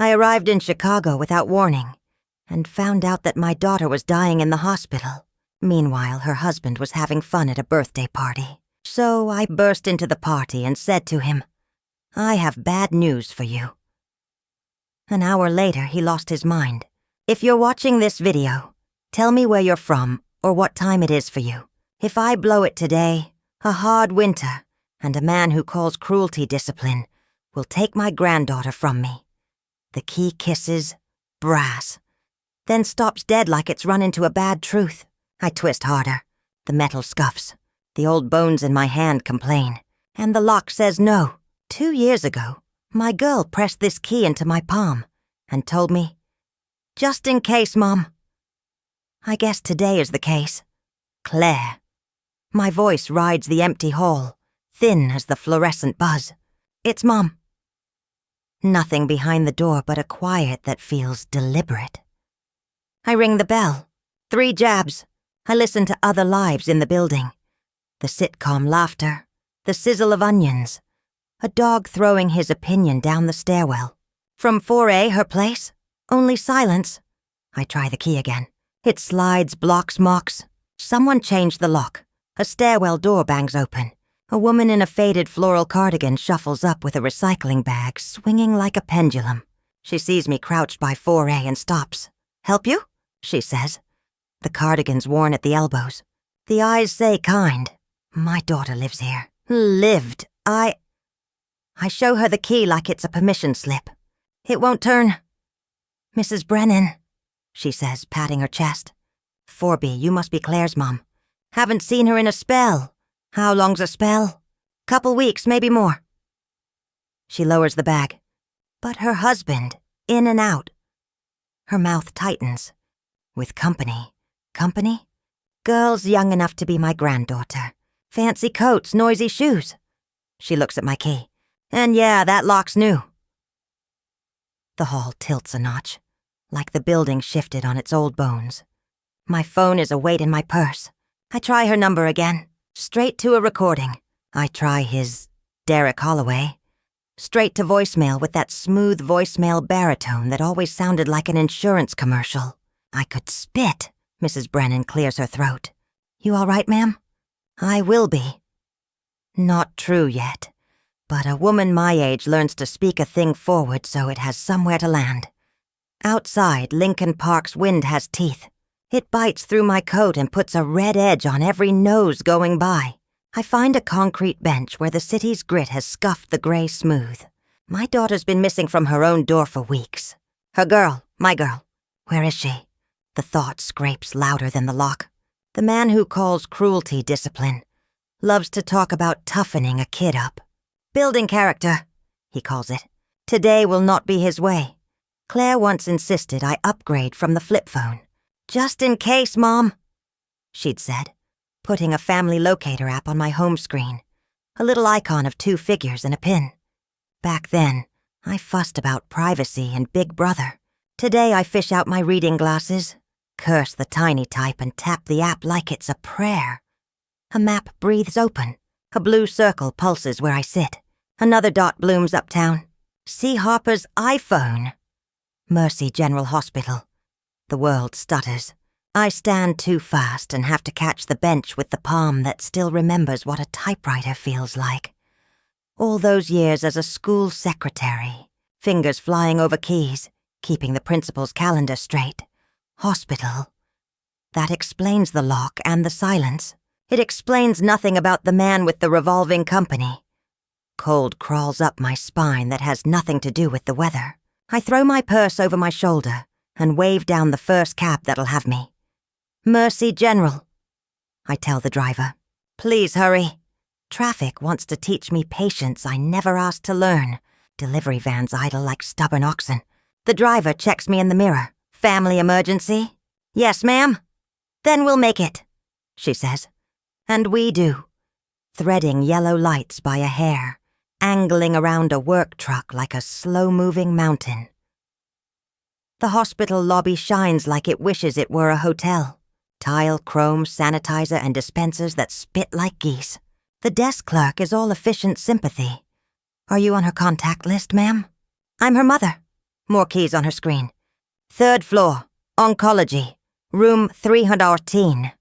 I arrived in Chicago without warning and found out that my daughter was dying in the hospital. Meanwhile, her husband was having fun at a birthday party. So I burst into the party and said to him, "I have bad news for you." An hour later, he lost his mind. If you're watching this video, tell me where you're from or what time it is for you. If I blow it today, a hard winter, and a man who calls cruelty discipline will take my granddaughter from me. The key kisses, brass, then stops dead like it's run into a bad truth. I twist harder. The metal scuffs. The old bones in my hand complain. And the lock says no. 2 years ago, my girl pressed this key into my palm and told me, "Just in case, Mom." I guess today is the case. Claire. My voice rides the empty hall, thin as the fluorescent buzz. It's Mom. Nothing behind the door but a quiet that feels deliberate. I ring the bell. 3 jabs. I listen to other lives in the building. The sitcom laughter, the sizzle of onions, a dog throwing his opinion down the stairwell. From 4A, her place, only silence. I try the key again. It slides, blocks, mocks. Someone changed the lock. A stairwell door bangs open. A woman in a faded floral cardigan shuffles up with a recycling bag, swinging like a pendulum. She sees me crouched by 4A and stops. "Help you?" she says. The cardigan's worn at the elbows. The eyes say kind. My daughter lives here. Lived. I show her the key like it's a permission slip. "It won't turn." "Mrs. Brennan," she says, patting her chest. "4B, you must be Claire's mom. Haven't seen her in a spell." "How long's a spell?" "Couple weeks, maybe more." She lowers the bag. But her husband, in and out. Her mouth tightens. With company. Company? Girls young enough to be my granddaughter. Fancy coats, noisy shoes. She looks at my key. "And yeah, that lock's new." The hall tilts a notch, like the building shifted on its old bones. My phone is a weight in my purse. I try her number again. Straight to a recording. I try his Derek Holloway. Straight to voicemail with that smooth voicemail baritone that always sounded like an insurance commercial. I could spit. Mrs. Brennan clears her throat. "You all right, ma'am?" "I will be." Not true yet, but a woman my age learns to speak a thing forward so it has somewhere to land. Outside, Lincoln Park's wind has teeth. It bites through my coat and puts a red edge on every nose going by. I find a concrete bench where the city's grit has scuffed the gray smooth. My daughter's been missing from her own door for weeks. Her girl, my girl, where is she? The thought scrapes louder than the lock. The man who calls cruelty discipline loves to talk about toughening a kid up. Building character, he calls it. Today will not be his way. Claire once insisted I upgrade from the flip phone. "Just in case, Mom," she'd said, putting a family locator app on my home screen, a little icon of 2 figures and a pin. Back then, I fussed about privacy and Big Brother. Today I fish out my reading glasses, curse the tiny type and tap the app like it's a prayer. A map breathes open. A blue circle pulses where I sit. Another dot blooms uptown. See Harper's iPhone. Mercy General Hospital. The world stutters. I stand too fast and have to catch the bench with the palm that still remembers what a typewriter feels like. All those years as a school secretary, fingers flying over keys, keeping the principal's calendar straight. Hospital. That explains the lock and the silence. It explains nothing about the man with the revolving company. Cold crawls up my spine that has nothing to do with the weather. I throw my purse over my shoulder and wave down the first cab that'll have me. "Mercy General," I tell the driver. "Please hurry." Traffic wants to teach me patience I never asked to learn. Delivery vans idle like stubborn oxen. The driver checks me in the mirror. "Family emergency?" "Yes, ma'am." "Then we'll make it," she says. And we do. Threading yellow lights by a hair, angling around a work truck like a slow-moving mountain. The hospital lobby shines like it wishes it were a hotel. Tile, chrome, sanitizer, and dispensers that spit like geese. The desk clerk is all efficient sympathy. "Are you on her contact list, ma'am?" "I'm her mother." More keys on her screen. 3rd floor, oncology, room 314.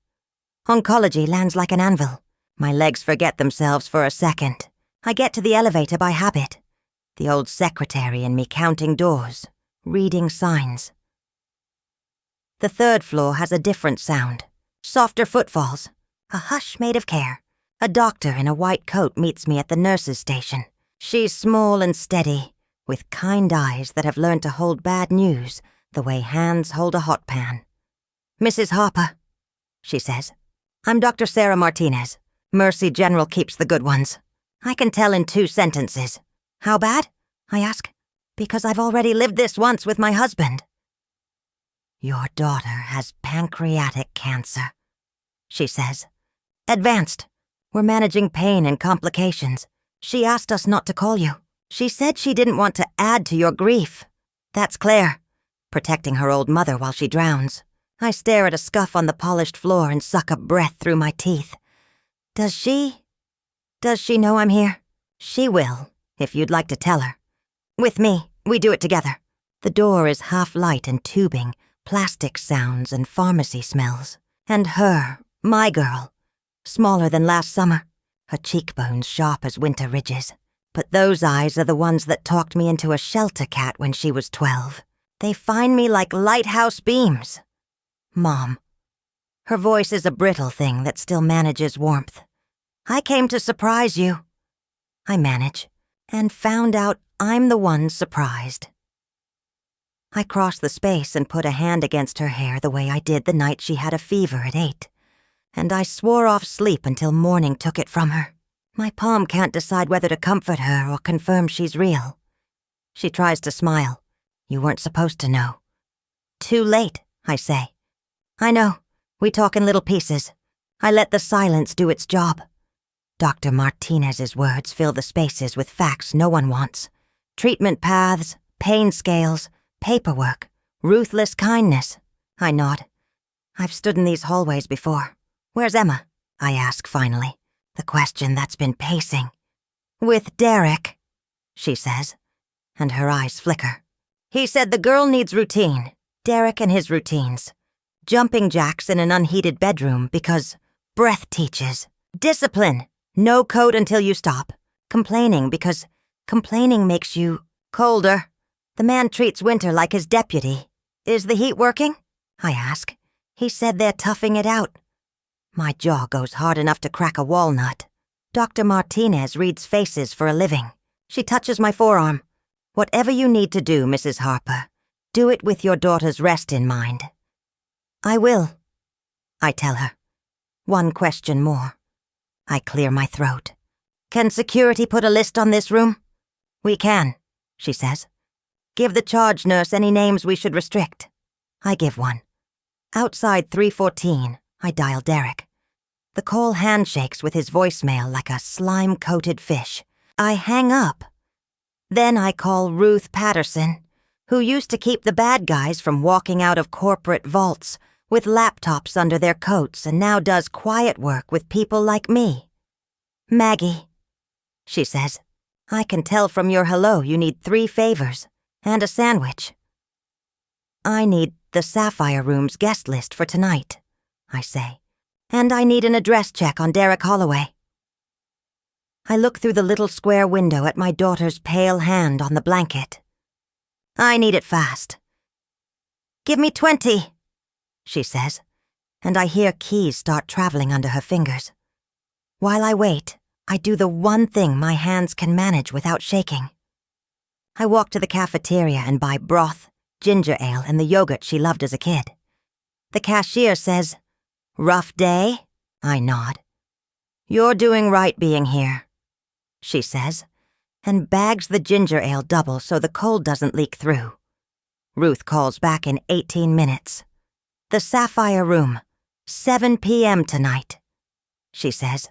Oncology lands like an anvil. My legs forget themselves for a second. I get to the elevator by habit. The old secretary in me counting doors, reading signs. The 3rd floor has a different sound. Softer footfalls. A hush made of care. A doctor in a white coat meets me at the nurse's station. She's small and steady, with kind eyes that have learned to hold bad news the way hands hold a hot pan. "Mrs. Harper," she says. "I'm Dr. Sarah Martinez. Mercy General keeps the good ones." I can tell in 2 sentences. "How bad?" I ask, because I've already lived this once with my husband. "Your daughter has pancreatic cancer," she says. "Advanced. We're managing pain and complications. She asked us not to call you. She said she didn't want to add to your grief. That's Claire, protecting her old mother while she drowns." I stare at a scuff on the polished floor and suck up breath through my teeth. Does she know I'm here? She will, if you'd like to tell her. With me, we do it together. The door is half light and tubing, plastic sounds and pharmacy smells. And her, my girl, smaller than last summer, her cheekbones sharp as winter ridges. But those eyes are the ones that talked me into a shelter cat when she was 12. They find me like lighthouse beams. Mom. Her voice is a brittle thing that still manages warmth. "I came to surprise you." I manage, and found out I'm the one surprised. I cross the space and put a hand against her hair the way I did the night she had a fever at 8. And I swore off sleep until morning took it from her. My palm can't decide whether to comfort her or confirm she's real. She tries to smile. "You weren't supposed to know." "Too late," I say. "I know. We talk in little pieces. I let the silence do its job." Dr. Martinez's words fill the spaces with facts no one wants. Treatment paths, pain scales, paperwork, ruthless kindness. I nod. I've stood in these hallways before. "Where's Emma?" I ask finally, the question that's been pacing. "With Derek," she says, and her eyes flicker. "He said the girl needs routine. Derek and his routines. Jumping jacks in an unheated bedroom because breath teaches. Discipline. No code until you stop. Complaining because complaining makes you colder. The man treats winter like his deputy. Is the heat working?" I ask. He said they're toughing it out. My jaw goes hard enough to crack a walnut. Dr. Martinez reads faces for a living. She touches my forearm. "Whatever you need to do, Mrs. Harper, do it with your daughter's rest in mind." "I will," I tell her. One question more. I clear my throat. "Can security put a list on this room?" "We can," she says. "Give the charge nurse any names we should restrict." I give one. Outside 314, I dial Derek. The call handshakes with his voicemail like a slime-coated fish. I hang up. Then I call Ruth Patterson, who used to keep the bad guys from walking out of corporate vaults with laptops under their coats and now does quiet work with people like me. "Maggie," she says, "I can tell from your hello you need 3 favors and a sandwich." "I need the Sapphire Room's guest list for tonight," I say, "and I need an address check on Derek Holloway." I look through the little square window at my daughter's pale hand on the blanket. "I need it fast." "Give me 20, she says, and I hear keys start traveling under her fingers. While I wait, I do the one thing my hands can manage without shaking. I walk to the cafeteria and buy broth, ginger ale, and the yogurt she loved as a kid. The cashier says, "Rough day?" I nod. "You're doing right being here," she says, and bags the ginger ale double so the cold doesn't leak through. Ruth calls back in 18 minutes. "The Sapphire Room, 7 p.m. tonight," she says.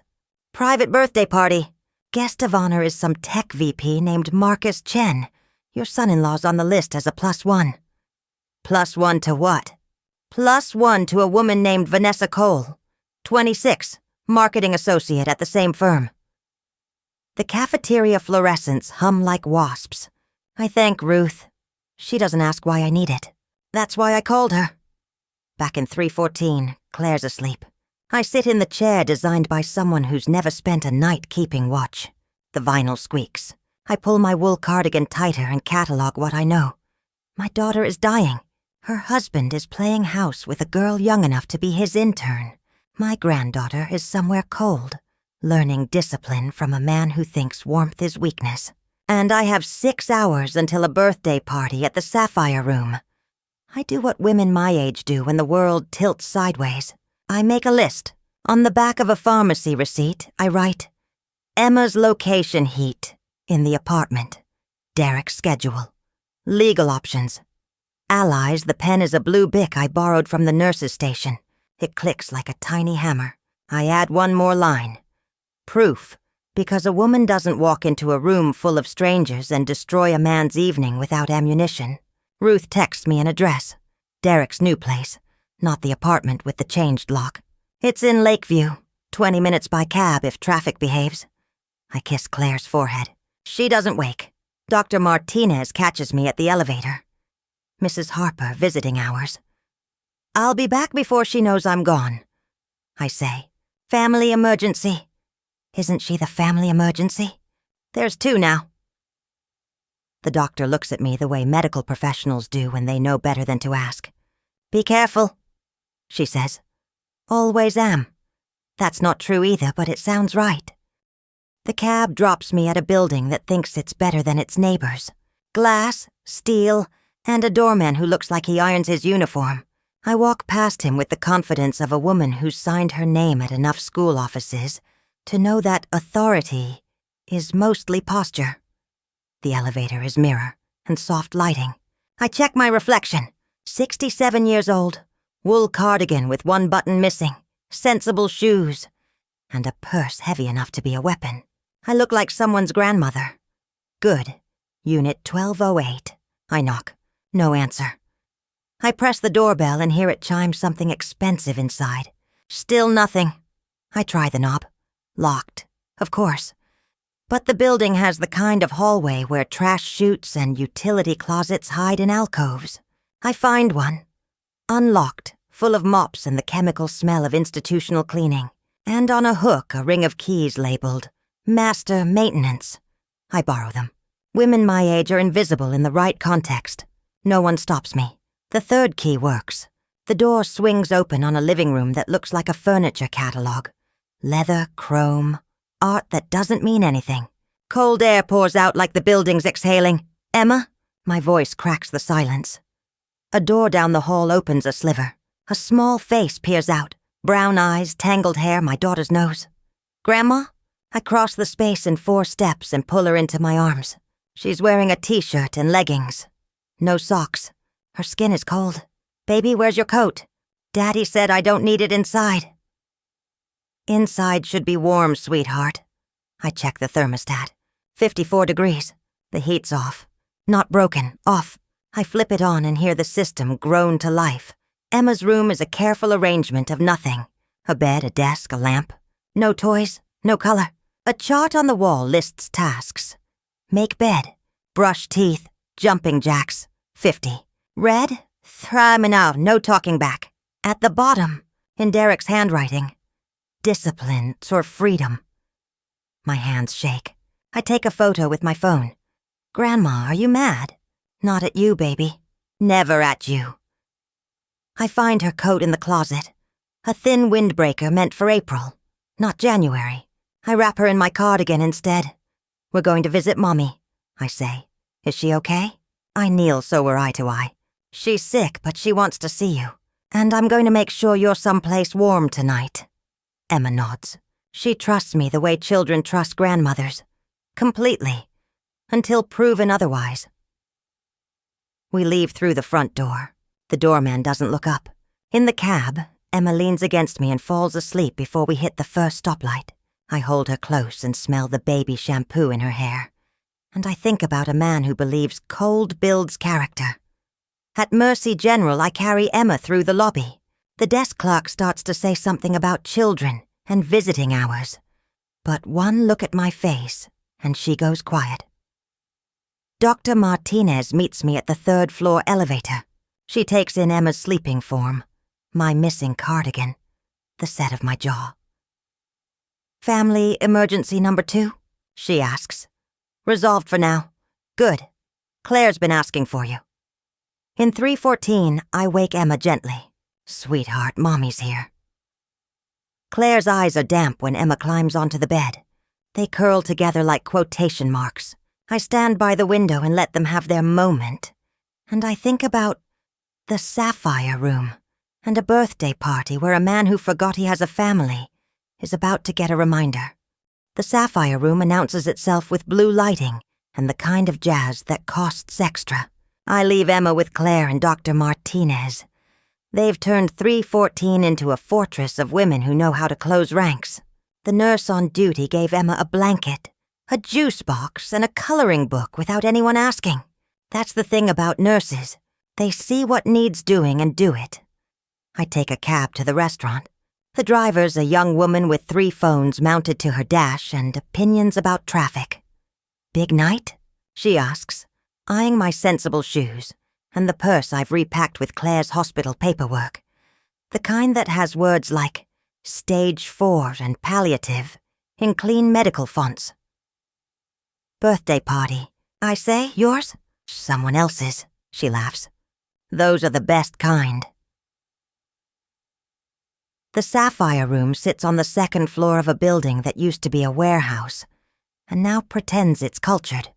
"Private birthday party. Guest of honor is some tech VP named Marcus Chen. Your son-in-law's on the list as a +1. +1 to what? +1 to a woman named Vanessa Cole, 26, marketing associate at the same firm." The cafeteria fluorescents hum like wasps. I thank Ruth. She doesn't ask why I need it. That's why I called her. Back in 314, Claire's asleep. I sit in the chair designed by someone who's never spent a night keeping watch. The vinyl squeaks. I pull my wool cardigan tighter and catalog what I know. My daughter is dying. Her husband is playing house with a girl young enough to be his intern. My granddaughter is somewhere cold, learning discipline from a man who thinks warmth is weakness. And I have 6 hours until a birthday party at the Sapphire Room. I do what women my age do when the world tilts sideways. I make a list. On the back of a pharmacy receipt, I write, Emma's location heat in the apartment. Derek's schedule. Legal options. Allies, the pen is a blue Bic I borrowed from the nurse's station. It clicks like a tiny hammer. I add one more line. Proof, because a woman doesn't walk into a room full of strangers and destroy a man's evening without ammunition. Ruth texts me an address. Derek's new place, not the apartment with the changed lock. It's in Lakeview, 20 minutes by cab if traffic behaves. I kiss Claire's forehead. She doesn't wake. Dr. Martinez catches me at the elevator. Mrs. Harper visiting hours. I'll be back before she knows I'm gone. I say, family emergency. Isn't she the family emergency? There's 2 now. The doctor looks at me the way medical professionals do when they know better than to ask. Be careful, she says. Always am. That's not true either, but it sounds right. The cab drops me at a building that thinks it's better than its neighbors. Glass, steel, and a doorman who looks like he irons his uniform. I walk past him with the confidence of a woman who's signed her name at enough school offices to know that authority is mostly posture. The elevator is mirror and soft lighting. I check my reflection. 67 years old, wool cardigan with 1 button missing, sensible shoes, and a purse heavy enough to be a weapon. I look like someone's grandmother. Good. Unit 1208. I knock. No answer. I press the doorbell and hear it chime something expensive inside. Still nothing. I try the knob. Locked. Of course. But the building has the kind of hallway where trash chutes and utility closets hide in alcoves. I find one. Unlocked, full of mops and the chemical smell of institutional cleaning. And on a hook a ring of keys labeled Master Maintenance. I borrow them. Women my age are invisible in the right context. No one stops me. The 3rd key works. The door swings open on a living room that looks like a furniture catalog. Leather, chrome, art that doesn't mean anything. Cold air pours out like the building's exhaling. Emma? My voice cracks the silence. A door down the hall opens a sliver. A small face peers out. Brown eyes, tangled hair, my daughter's nose. Grandma? I cross the space in 4 steps and pull her into my arms. She's wearing a t-shirt and leggings. No socks. Her skin is cold. Baby, where's your coat? Daddy said I don't need it inside. Inside should be warm, sweetheart. I check the thermostat. 54 degrees. The heat's off. Not broken, off. I flip it on and hear the system groan to life. Emma's room is a careful arrangement of nothing. A bed, a desk, a lamp. No toys, no color. A chart on the wall lists tasks. Make bed. Brush teeth. Jumping jacks. 50. Red? Try me now, no talking back. At the bottom, in Derek's handwriting. Discipline or freedom. My hands shake. I take a photo with my phone. Grandma, are you mad? Not at you, baby. Never at you. I find her coat in the closet. A thin windbreaker meant for April, not January. I wrap her in my cardigan instead. We're going to visit Mommy, I say. Is she okay? I kneel so we're eye to eye. She's sick, but she wants to see you. And I'm going to make sure you're someplace warm tonight. Emma nods. She trusts me the way children trust grandmothers. Completely. Until proven otherwise. We leave through the front door. The doorman doesn't look up. In the cab, Emma leans against me and falls asleep before we hit the first stoplight. I hold her close and smell the baby shampoo in her hair. And I think about a man who believes cold builds character. At Mercy General, I carry Emma through the lobby. The desk clerk starts to say something about children and visiting hours. But one look at my face, and she goes quiet. Dr. Martinez meets me at the third-floor elevator. She takes in Emma's sleeping form, my missing cardigan, the set of my jaw. "Family emergency number 2? She asks. "Resolved for now. Good. Claire's been asking for you." In 3:14, I wake Emma gently. "Sweetheart, Mommy's here." Claire's eyes are damp when Emma climbs onto the bed. They curl together like quotation marks. I stand by the window and let them have their moment. And I think about the Sapphire Room and a birthday party where a man who forgot he has a family is about to get a reminder. The Sapphire Room announces itself with blue lighting and the kind of jazz that costs extra. I leave Emma with Claire and Dr. Martinez. They've turned 314 into a fortress of women who know how to close ranks. The nurse on duty gave Emma a blanket, a juice box, and a coloring book without anyone asking. That's the thing about nurses. They see what needs doing and do it. I take a cab to the restaurant. The driver's a young woman with 3 phones mounted to her dash and opinions about traffic. "Big night?" she asks, eyeing my sensible shoes and the purse I've repacked with Claire's hospital paperwork. The kind that has words like Stage 4 and palliative in clean medical fonts. "Birthday party," I say. "Yours?" "Someone else's," she laughs. "Those are the best kind." The Sapphire Room sits on the 2nd floor of a building that used to be a warehouse, and now pretends it's cultured.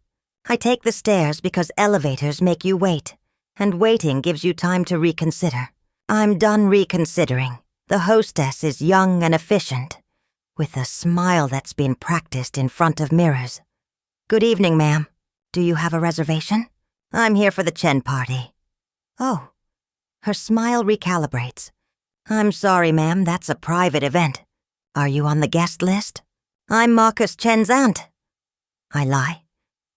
I take the stairs because elevators make you wait, and waiting gives you time to reconsider. I'm done reconsidering. The hostess is young and efficient, with a smile that's been practiced in front of mirrors. "Good evening, ma'am. Do you have a reservation?" "I'm here for the Chen party." "Oh." Her smile recalibrates. "I'm sorry, ma'am, that's a private event. Are you on the guest list?" "I'm Marcus Chen's aunt." I lie.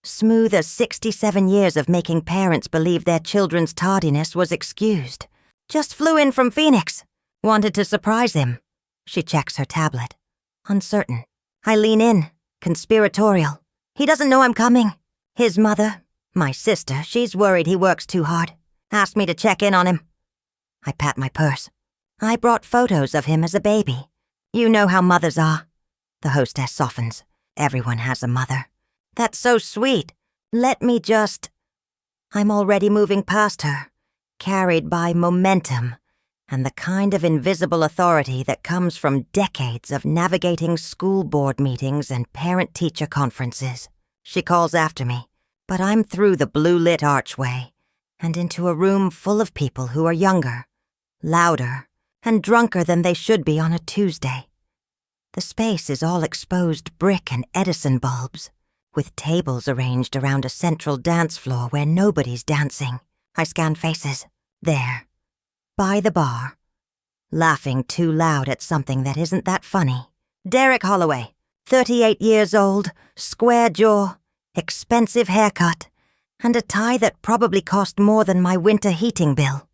Smooth as 67 years of making parents believe their children's tardiness was excused. "Just flew in from Phoenix. Wanted to surprise him." She checks her tablet. Uncertain. I lean in, conspiratorial. "He doesn't know I'm coming. His mother, my sister, she's worried he works too hard. Asked me to check in on him." I pat my purse. "I brought photos of him as a baby. You know how mothers are." The hostess softens. "Everyone has a mother." "That's so sweet. Let me just..." I'm already moving past her, carried by momentum and the kind of invisible authority that comes from decades of navigating school board meetings and parent-teacher conferences. She calls after me, but I'm through the blue-lit archway and into a room full of people who are younger, louder, and drunker than they should be on a Tuesday. The space is all exposed brick and Edison bulbs, with tables arranged around a central dance floor where nobody's dancing. I scan faces. There, by the bar, laughing too loud at something that isn't that funny. Derek Holloway, 38 years old, square jaw, expensive haircut, and a tie that probably cost more than my winter heating bill.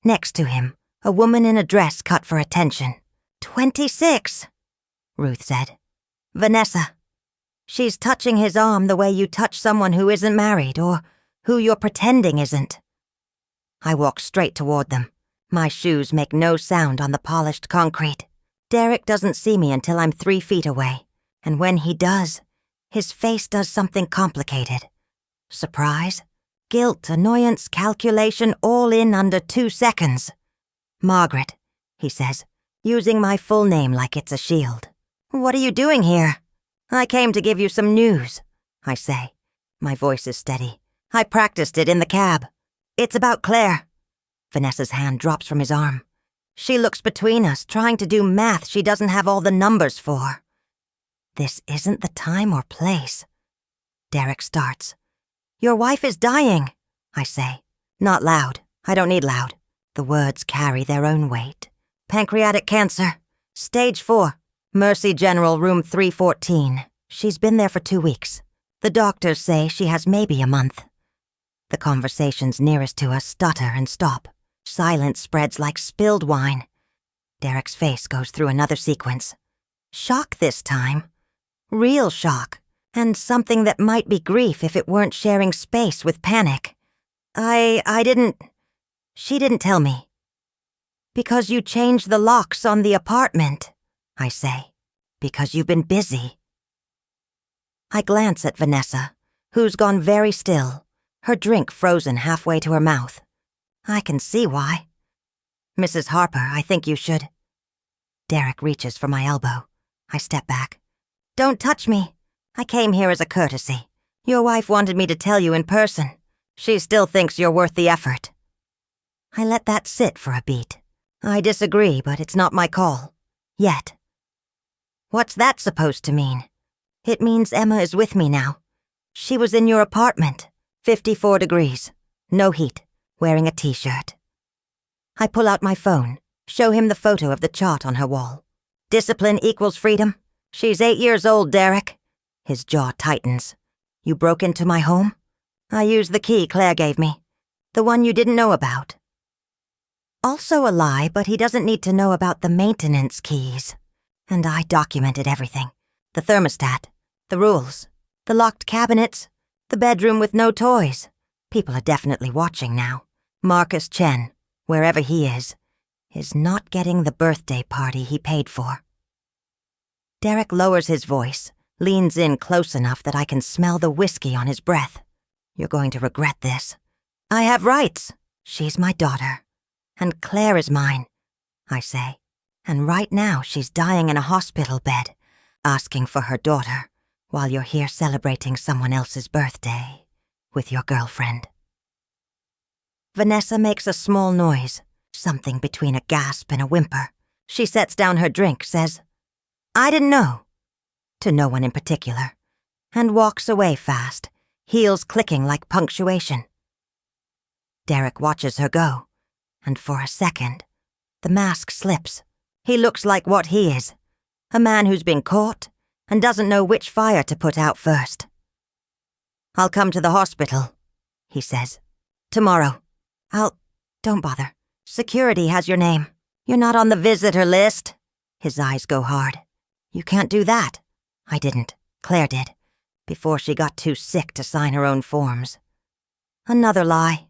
Next to him, a woman in a dress cut for attention. 26, Ruth said. Vanessa. She's touching his arm the way you touch someone who isn't married or who you're pretending isn't. I walk straight toward them. My shoes make no sound on the polished concrete. Derek doesn't see me until I'm 3 feet away, and when he does, his face does something complicated. Surprise, guilt, annoyance, calculation, all in under 2 seconds. "Margaret," he says, using my full name like it's a shield. "What are you doing here?" "I came to give you some news," I say. My voice is steady. "I practiced it in the cab. It's about Claire." Vanessa's hand drops from his arm. She looks between us, trying to do math she doesn't have all the numbers for. This isn't the time or place. Derek starts. "Your wife is dying," I say. Not loud. I don't need loud. The words carry their own weight. "Pancreatic cancer. Stage 4. Mercy General, room 314. She's been there for 2 weeks. The doctors say she has maybe a month." The conversations nearest to us stutter and stop. Silence spreads like spilled wine. Derek's face goes through another sequence. Shock this time. Real shock. and something that might be grief if it weren't sharing space with panic. She didn't tell me. Because you changed the locks on the apartment, I say. Because you've been busy. I glance at Vanessa, who's gone very still, her drink frozen halfway to her mouth. I can see why. Mrs. Harper, I think you should. Derek reaches for my elbow. I step back. Don't touch me. I came here as a courtesy. Your wife wanted me to tell you in person. She still thinks you're worth the effort. I let that sit for a beat. I disagree, but it's not my call. Yet. What's that supposed to mean? It means Emma is with me now. She was in your apartment, 54 degrees, no heat, wearing a t-shirt. I pull out my phone, show him the photo of the chart on her wall. Discipline equals freedom. She's 8 years old, Derek. His jaw tightens. You broke into my home? I used the key Claire gave me. The one you didn't know about. Also a lie, but he doesn't need to know about the maintenance keys. And I documented everything. The thermostat, the rules, the locked cabinets, the bedroom with no toys. People are definitely watching now. Marcus Chen, wherever he is not getting the birthday party he paid for. Derek lowers his voice, leans in close enough that I can smell the whiskey on his breath. You're going to regret this. I have rights. She's my daughter. And Claire is mine, I say. And right now she's dying in a hospital bed, asking for her daughter, while you're here celebrating someone else's birthday with your girlfriend. Vanessa makes a small noise, something between a gasp and a whimper. She sets down her drink, says, I didn't know, to no one in particular, and walks away fast, heels clicking like punctuation. Derek watches her go, and for a second, the mask slips. He looks like what he is, a man who's been caught and doesn't know which fire to put out first. I'll come to the hospital, he says. Tomorrow. Don't bother. Security has your name. You're not on the visitor list. His eyes go hard. You can't do that. I didn't. Claire did, before she got too sick to sign her own forms. Another lie.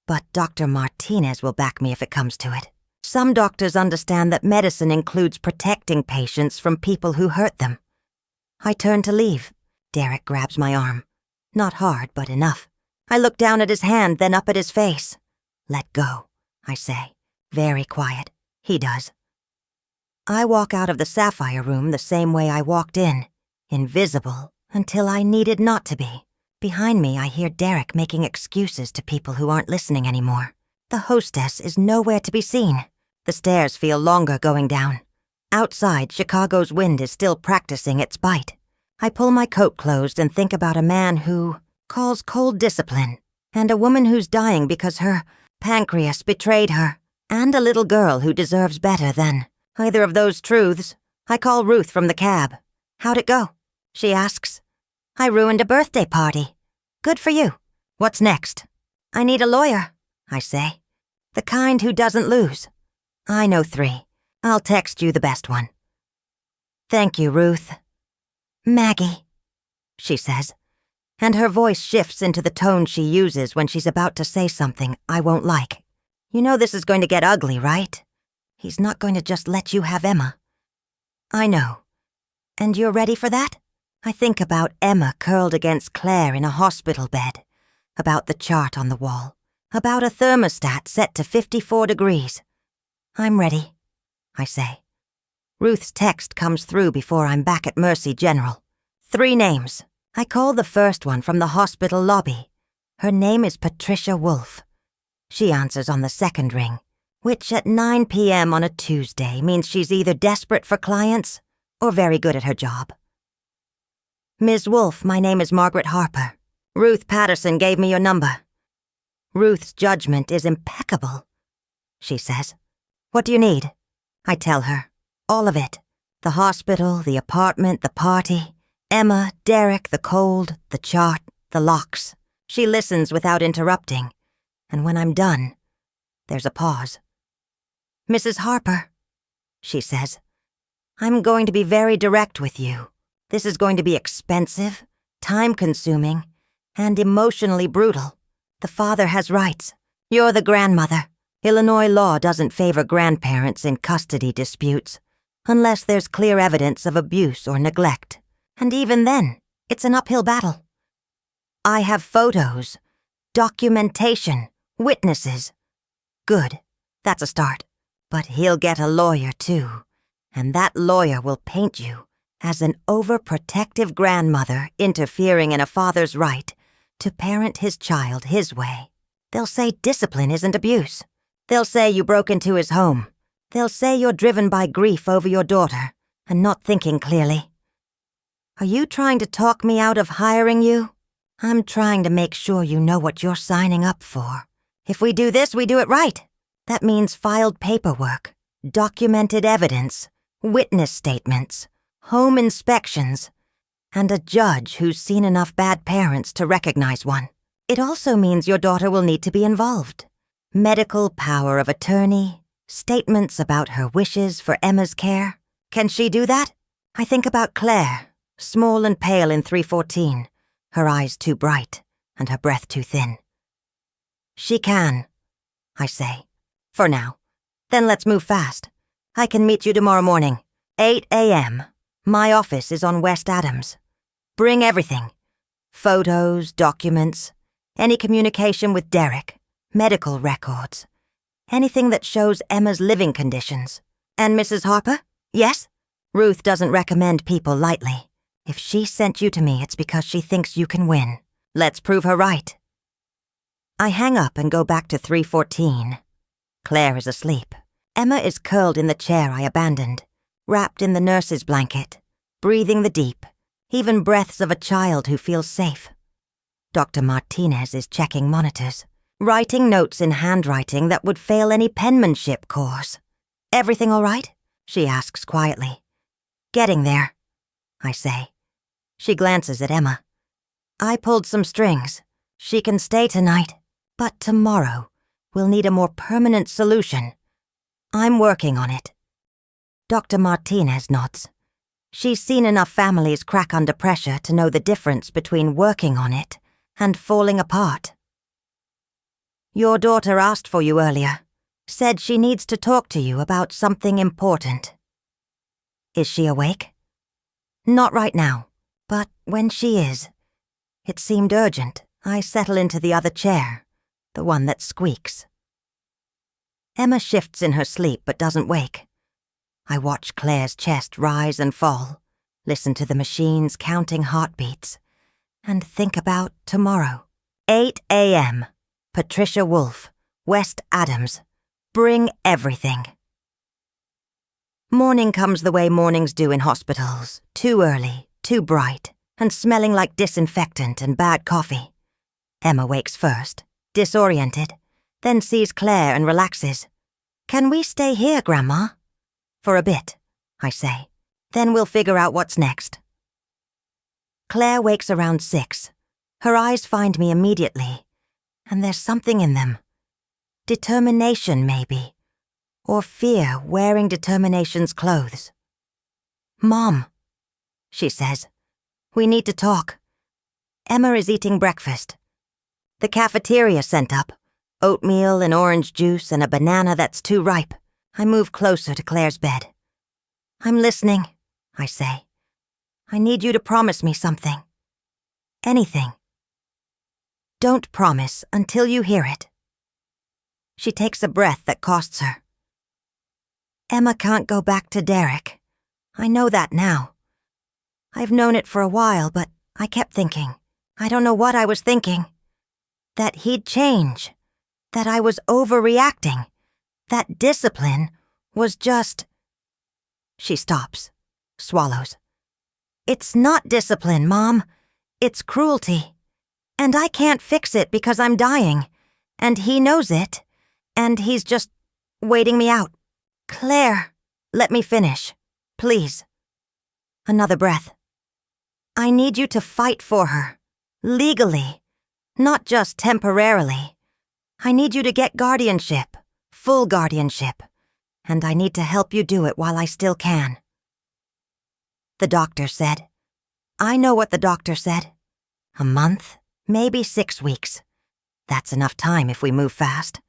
But Dr. Martinez will back me if it comes to it. Some doctors understand that medicine includes protecting patients from people who hurt them. I turn to leave. Derek grabs my arm. Not hard, but enough. I look down at his hand, then up at his face. Let go, I say, very quiet. He does. I walk out of the Sapphire room the same way I walked in, invisible, until I needed not to be. Behind me, I hear Derek making excuses to people who aren't listening anymore. The hostess is nowhere to be seen. The stairs feel longer going down. Outside, Chicago's wind is still practicing its bite. I pull my coat closed and think about a man who calls cold discipline, and a woman who's dying because her pancreas betrayed her, and a little girl who deserves better than either of those truths. I call Ruth from the cab. How'd it go? She asks. I ruined a birthday party. Good for you. What's next? I need a lawyer, I say. The kind who doesn't lose. I know 3. I'll text you the best one. Thank you, Ruth. Maggie, she says, and her voice shifts into the tone she uses when she's about to say something I won't like. You know this is going to get ugly, right? He's not going to just let you have Emma. I know. And you're ready for that? I think about Emma curled against Claire in a hospital bed, about the chart on the wall, about a thermostat set to 54 degrees. I'm ready, I say. Ruth's text comes through before I'm back at Mercy General. 3 names. I call the first one from the hospital lobby. Her name is Patricia Wolfe. She answers on the second ring, which at 9 p.m. on a Tuesday means she's either desperate for clients or very good at her job. Ms. Wolfe, my name is Margaret Harper. Ruth Patterson gave me your number. Ruth's judgment is impeccable, she says. What do you need? I tell her. All of it. The hospital, the apartment, the party, Emma, Derek, the cold, the chart, the locks. She listens without interrupting, and when I'm done, there's a pause. Mrs. Harper, she says, I'm going to be very direct with you. This is going to be expensive, time-consuming, and emotionally brutal. The father has rights. You're the grandmother. Illinois law doesn't favor grandparents in custody disputes, unless there's clear evidence of abuse or neglect. And even then, it's an uphill battle. I have photos, documentation, witnesses. Good, that's a start. But he'll get a lawyer too, and that lawyer will paint you as an overprotective grandmother interfering in a father's right to parent his child his way. They'll say discipline isn't abuse. They'll say you broke into his home. They'll say you're driven by grief over your daughter and not thinking clearly. Are you trying to talk me out of hiring you? I'm trying to make sure you know what you're signing up for. If we do this, we do it right. That means filed paperwork, documented evidence, witness statements, home inspections, and a judge who's seen enough bad parents to recognize one. It also means your daughter will need to be involved. Medical power of attorney, statements about her wishes for Emma's care. Can she do that? I think about Claire, small and pale in 314, her eyes too bright and her breath too thin. She can, I say, for now. Then let's move fast. I can meet you tomorrow morning, 8 a.m. My office is on West Adams. Bring everything. Photos, documents, any communication with Derek, medical records, anything that shows Emma's living conditions. And Mrs. Harper? Yes? Ruth doesn't recommend people lightly. If she sent you to me, it's because she thinks you can win. Let's prove her right. I hang up and go back to 314. Claire is asleep. Emma is curled in the chair I abandoned, wrapped in the nurse's blanket, breathing the deep, even breaths of a child who feels safe. Dr. Martinez is checking monitors, writing notes in handwriting that would fail any penmanship course. Everything all right? She asks quietly. Getting there, I say. She glances at Emma. I pulled some strings. She can stay tonight, but tomorrow we'll need a more permanent solution. I'm working on it. Dr. Martinez nods. She's seen enough families crack under pressure to know the difference between working on it and falling apart. Your daughter asked for you earlier, said she needs to talk to you about something important. Is she awake? Not right now, but when she is. It seemed urgent. I settle into the other chair, the one that squeaks. Emma shifts in her sleep but doesn't wake. I watch Claire's chest rise and fall, listen to the machines counting heartbeats, and think about tomorrow. 8 a.m. Patricia Wolfe, West Adams. Bring everything. Morning comes the way mornings do in hospitals, too early, too bright, and smelling like disinfectant and bad coffee. Emma wakes first, disoriented, then sees Claire and relaxes. Can we stay here, Grandma? For a bit, I say. Then we'll figure out what's next. Claire wakes around 6. Her eyes find me immediately, and there's something in them. Determination, maybe. Or fear wearing determination's clothes. Mom, she says, we need to talk. Emma is eating breakfast. The cafeteria sent up. Oatmeal and orange juice and a banana that's too ripe. I move closer to Claire's bed. I'm listening, I say. I need you to promise me something. Anything. Don't promise until you hear it. She takes a breath that costs her. Emma can't go back to Derek. I know that now. I've known it for a while, but I kept thinking. I don't know what I was thinking. That he'd change. That I was overreacting. That discipline was just... She stops, swallows. It's not discipline, Mom. It's cruelty. And I can't fix it because I'm dying. And he knows it. And he's just waiting me out. Claire, let me finish. Please. Another breath. I need you to fight for her. Legally. Not just temporarily. I need you to get guardianship. Full guardianship. And I need to help you do it while I still can. The doctor said. I know what the doctor said. A month, maybe 6 weeks. That's enough time if we move fast.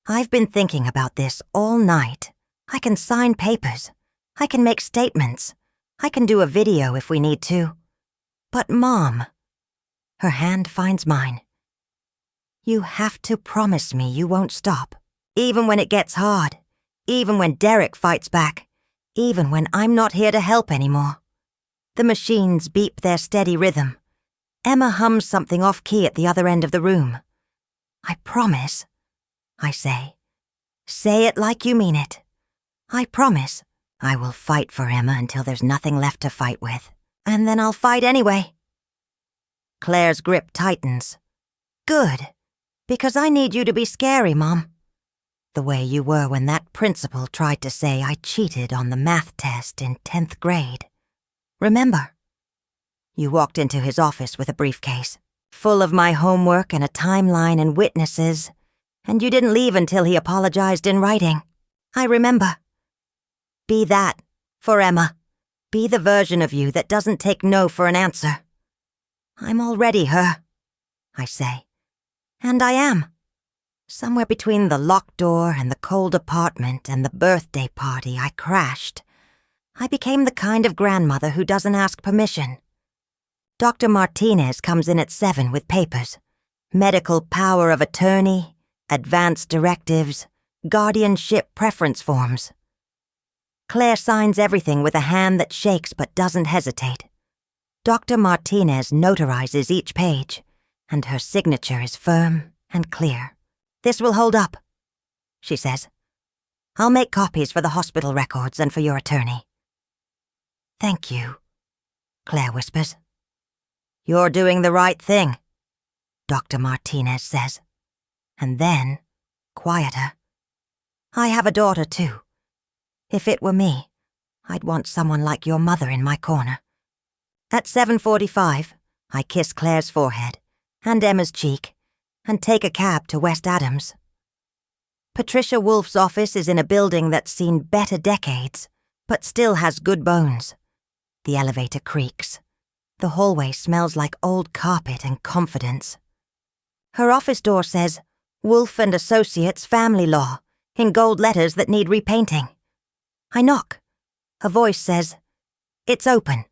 I've been thinking about this all night. I can sign papers. I can make statements. I can do a video if we need to. But Mom, her hand finds mine. You have to promise me you won't stop, even when it gets hard, even when Derek fights back, even when I'm not here to help anymore. The machines beep their steady rhythm. Emma hums something off-key at the other end of the room. I promise, I say. Say it like you mean it. I promise I will fight for Emma until there's nothing left to fight with, and then I'll fight anyway. Claire's grip tightens. Good, because I need you to be scary, Mom. The way you were when that principal tried to say I cheated on the math test in 10th grade. Remember? You walked into his office with a briefcase, full of my homework and a timeline and witnesses, and you didn't leave until he apologized in writing. I remember. Be that for Emma. Be the version of you that doesn't take no for an answer. I'm already her, I say. And I am. Somewhere between the locked door and the cold apartment and the birthday party I crashed, I became the kind of grandmother who doesn't ask permission. Dr. Martinez comes in at 7 with papers. Medical power of attorney, advance directives, guardianship preference forms. Claire signs everything with a hand that shakes but doesn't hesitate. Dr. Martinez notarizes each page, and her signature is firm and clear. This will hold up, she says. I'll make copies for the hospital records and for your attorney. Thank you, Claire whispers. You're doing the right thing, Dr. Martinez says. And then, quieter, I have a daughter too. If it were me, I'd want someone like your mother in my corner. At 7:45, I kiss Claire's forehead and Emma's cheek and take a cab to West Adams. Patricia Wolf's office is in a building that's seen better decades, but still has good bones. The elevator creaks. The hallway smells like old carpet and confidence. Her office door says, Wolf and Associates Family Law, in gold letters that need repainting. I knock. A voice says, It's open.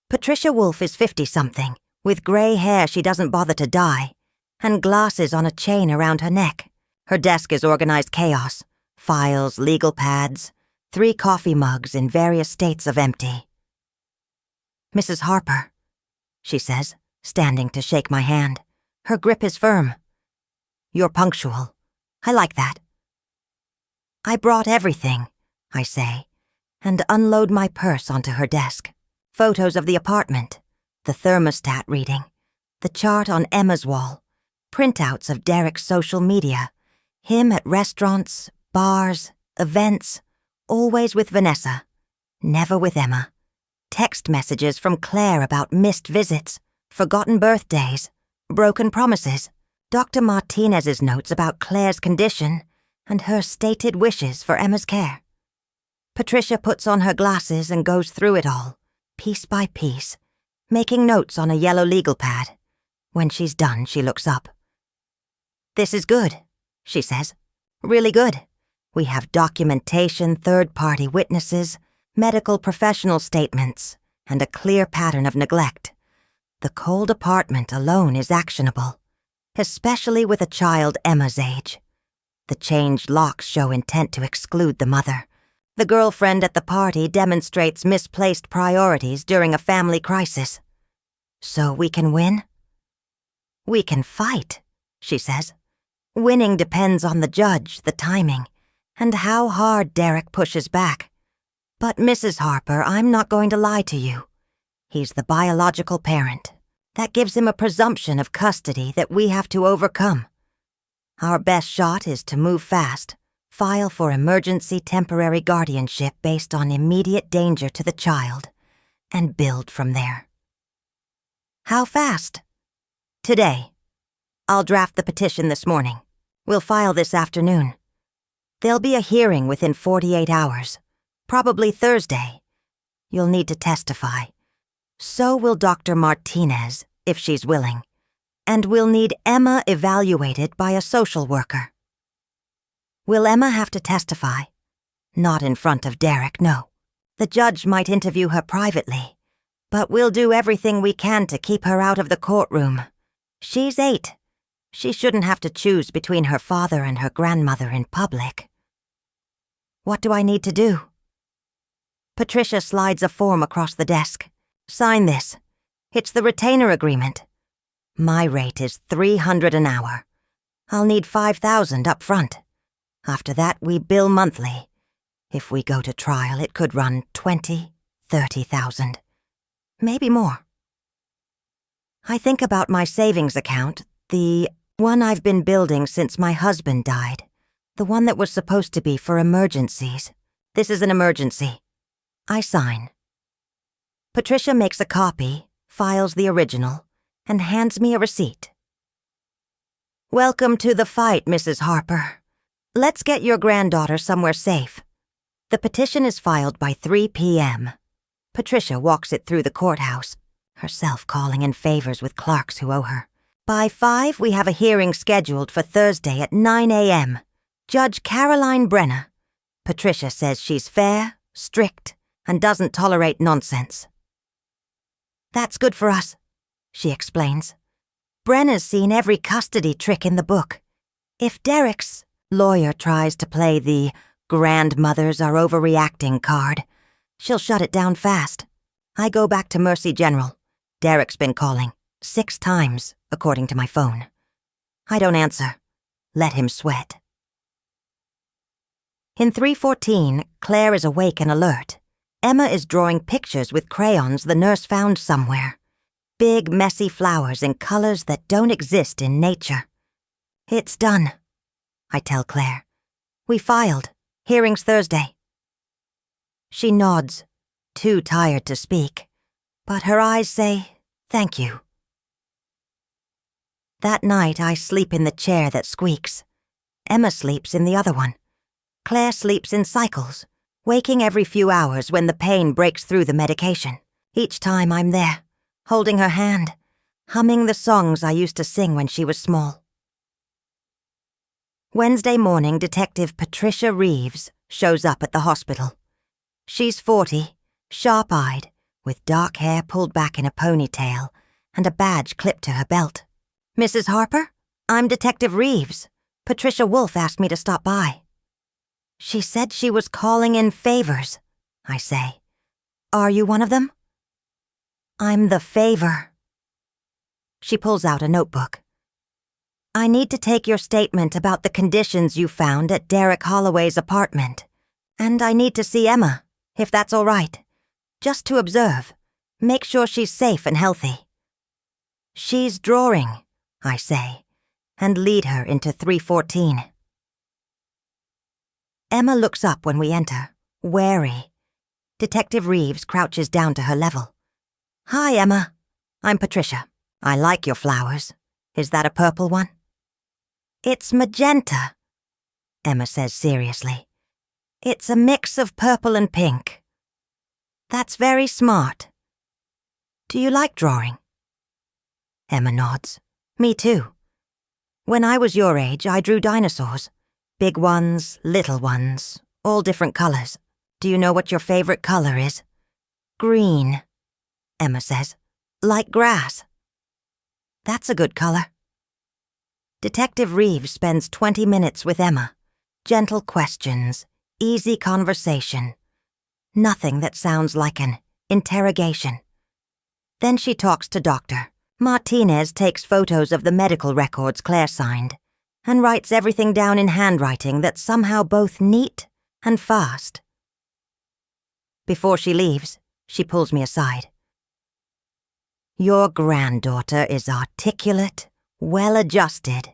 Patricia Wolf is 50-something, with grey hair she doesn't bother to dye, and glasses on a chain around her neck. Her desk is organized chaos, files, legal pads, 3 coffee mugs in various states of empty. Mrs. Harper, she says, standing to shake my hand. Her grip is firm. You're punctual. I like that. I brought everything, I say, and unload my purse onto her desk. Photos of the apartment, the thermostat reading, the chart on Emma's wall, printouts of Derek's social media, him at restaurants, bars, events, always with Vanessa, never with Emma. Text messages from Claire about missed visits, forgotten birthdays, broken promises, Dr. Martinez's notes about Claire's condition, and her stated wishes for Emma's care. Patricia puts on her glasses and goes through it all, piece by piece, making notes on a yellow legal pad. When she's done, she looks up. This is good, she says. Really good. We have documentation, third-party witnesses, medical professional statements, and a clear pattern of neglect. The cold apartment alone is actionable, especially with a child Emma's age. The changed locks show intent to exclude the mother. The girlfriend at the party demonstrates misplaced priorities during a family crisis. So we can win? We can fight, she says. Winning depends on the judge, the timing, and how hard Derek pushes back. But Mrs. Harper, I'm not going to lie to you. He's the biological parent. That gives him a presumption of custody that we have to overcome. Our best shot is to move fast, file for emergency temporary guardianship based on immediate danger to the child, and build from there. How fast? Today. I'll draft the petition this morning. We'll file this afternoon. There'll be a hearing within 48 hours. Probably Thursday. You'll need to testify. So will Dr. Martinez, if she's willing, and we'll need Emma evaluated by a social worker. Will Emma have to testify? Not in front of Derek, no. The judge might interview her privately, but we'll do everything we can to keep her out of the courtroom. She's 8. She shouldn't have to choose between her father and her grandmother in public. What do I need to do? Patricia slides a form across the desk. Sign this. It's the retainer agreement. My rate is $300 an hour. I'll need $5,000 up front. After that, we bill monthly. If we go to trial, it could run $20,000, $30,000. Maybe more. I think about my savings account, the one I've been building since my husband died. The one that was supposed to be for emergencies. This is an emergency. I sign. Patricia makes a copy, files the original, and hands me a receipt. Welcome to the fight, Mrs. Harper. Let's get your granddaughter somewhere safe. The petition is filed by 3 p.m. Patricia walks it through the courthouse, herself calling in favors with clerks who owe her. By 5, we have a hearing scheduled for Thursday at 9 a.m. Judge Caroline Brenner. Patricia says she's fair, strict, and doesn't tolerate nonsense. That's good for us, she explains. Brenner's seen every custody trick in the book. If Derek's lawyer tries to play the grandmothers are overreacting card, she'll shut it down fast. I go back to Mercy General. Derek's been calling 6 times, according to my phone. I don't answer. Let him sweat. In 314, Claire is awake and alert. Emma is drawing pictures with crayons the nurse found somewhere. Big, messy flowers in colors that don't exist in nature. It's done, I tell Claire. We filed. Hearing's Thursday. She nods, too tired to speak, but her eyes say, thank you. That night, I sleep in the chair that squeaks. Emma sleeps in the other one. Claire sleeps in cycles, waking every few hours when the pain breaks through the medication. Each time I'm there, holding her hand, humming the songs I used to sing when she was small. Wednesday morning, Detective Patricia Reeves shows up at the hospital. She's 40, sharp-eyed, with dark hair pulled back in a ponytail and a badge clipped to her belt. Mrs. Harper, I'm Detective Reeves. Patricia Wolfe asked me to stop by. She said she was calling in favors, I say. Are you one of them? I'm the favor. She pulls out a notebook. I need to take your statement about the conditions you found at Derek Holloway's apartment. And I need to see Emma, if that's all right. Just to observe. Make sure she's safe and healthy. She's drawing, I say, and lead her into 314. Emma looks up when we enter, wary. Detective Reeves crouches down to her level. Hi, Emma. I'm Patricia. I like your flowers. Is that a purple one? It's magenta, Emma says seriously. It's a mix of purple and pink. That's very smart. Do you like drawing? Emma nods. Me too. When I was your age, I drew dinosaurs. Big ones, little ones, all different colors. Do you know what your favorite color is? Green, Emma says. Like grass. That's a good color. Detective Reeves spends 20 minutes with Emma. Gentle questions, easy conversation. Nothing that sounds like an interrogation. Then she talks to Dr. Martinez takes photos of the medical records Claire signed and writes everything down in handwriting that's somehow both neat and fast. Before she leaves, she pulls me aside. Your granddaughter is articulate, well-adjusted,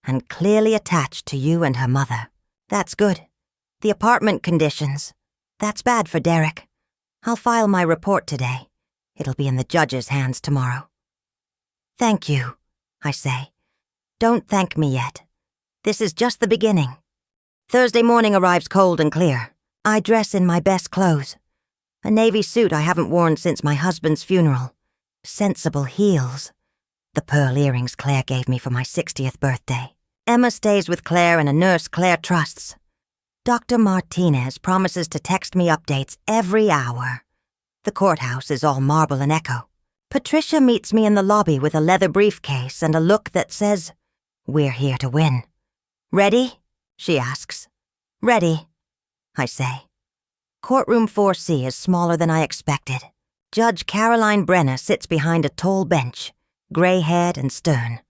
and clearly attached to you and her mother. That's good. The apartment conditions. That's bad for Derek. I'll file my report today. It'll be in the judge's hands tomorrow. Thank you, I say. Don't thank me yet. This is just the beginning. Thursday morning arrives cold and clear. I dress in my best clothes. A navy suit I haven't worn since my husband's funeral. Sensible heels. The pearl earrings Claire gave me for my 60th birthday. Emma stays with Claire and a nurse Claire trusts. Dr. Martinez promises to text me updates every hour. The courthouse is all marble and echo. Patricia meets me in the lobby with a leather briefcase and a look that says, "We're here to win." "Ready?" she asks. "Ready," I say. Courtroom 4C is smaller than I expected. Judge Caroline Brenner sits behind a tall bench, gray-haired and stern,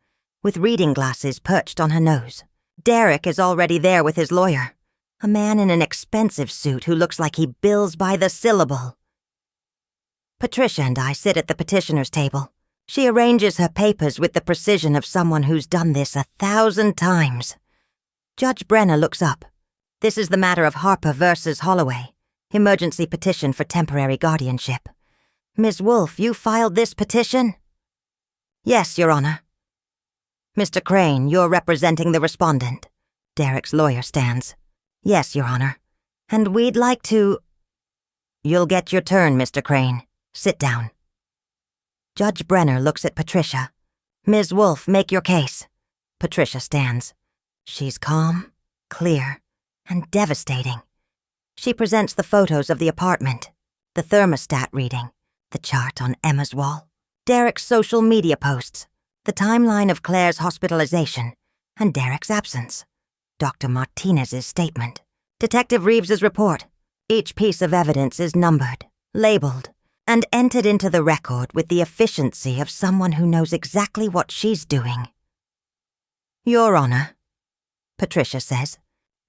with reading glasses perched on her nose. Derek is already there with his lawyer, a man in an expensive suit who looks like he bills by the syllable. Patricia and I sit at the petitioner's table. She arranges her papers with the precision of someone who's done this 1,000 times. Judge Brenner looks up. "This is the matter of Harper versus Holloway, emergency petition for temporary guardianship. Ms. Wolfe, you filed this petition?" "Yes, Your Honor." "Mr. Crane, you're representing the respondent." Derek's lawyer stands. "Yes, Your Honor. And we'd like to—" "You'll get your turn, Mr. Crane. Sit down." Judge Brenner looks at Patricia. "Ms. Wolfe, make your case." Patricia stands. She's calm, clear, and devastating. She presents the photos of the apartment, the thermostat reading, the chart on Emma's wall, Derek's social media posts, the timeline of Claire's hospitalization, and Derek's absence, Dr. Martinez's statement, Detective Reeves's report. Each piece of evidence is numbered, labeled, and entered into the record with the efficiency of someone who knows exactly what she's doing. "Your Honor," Patricia says,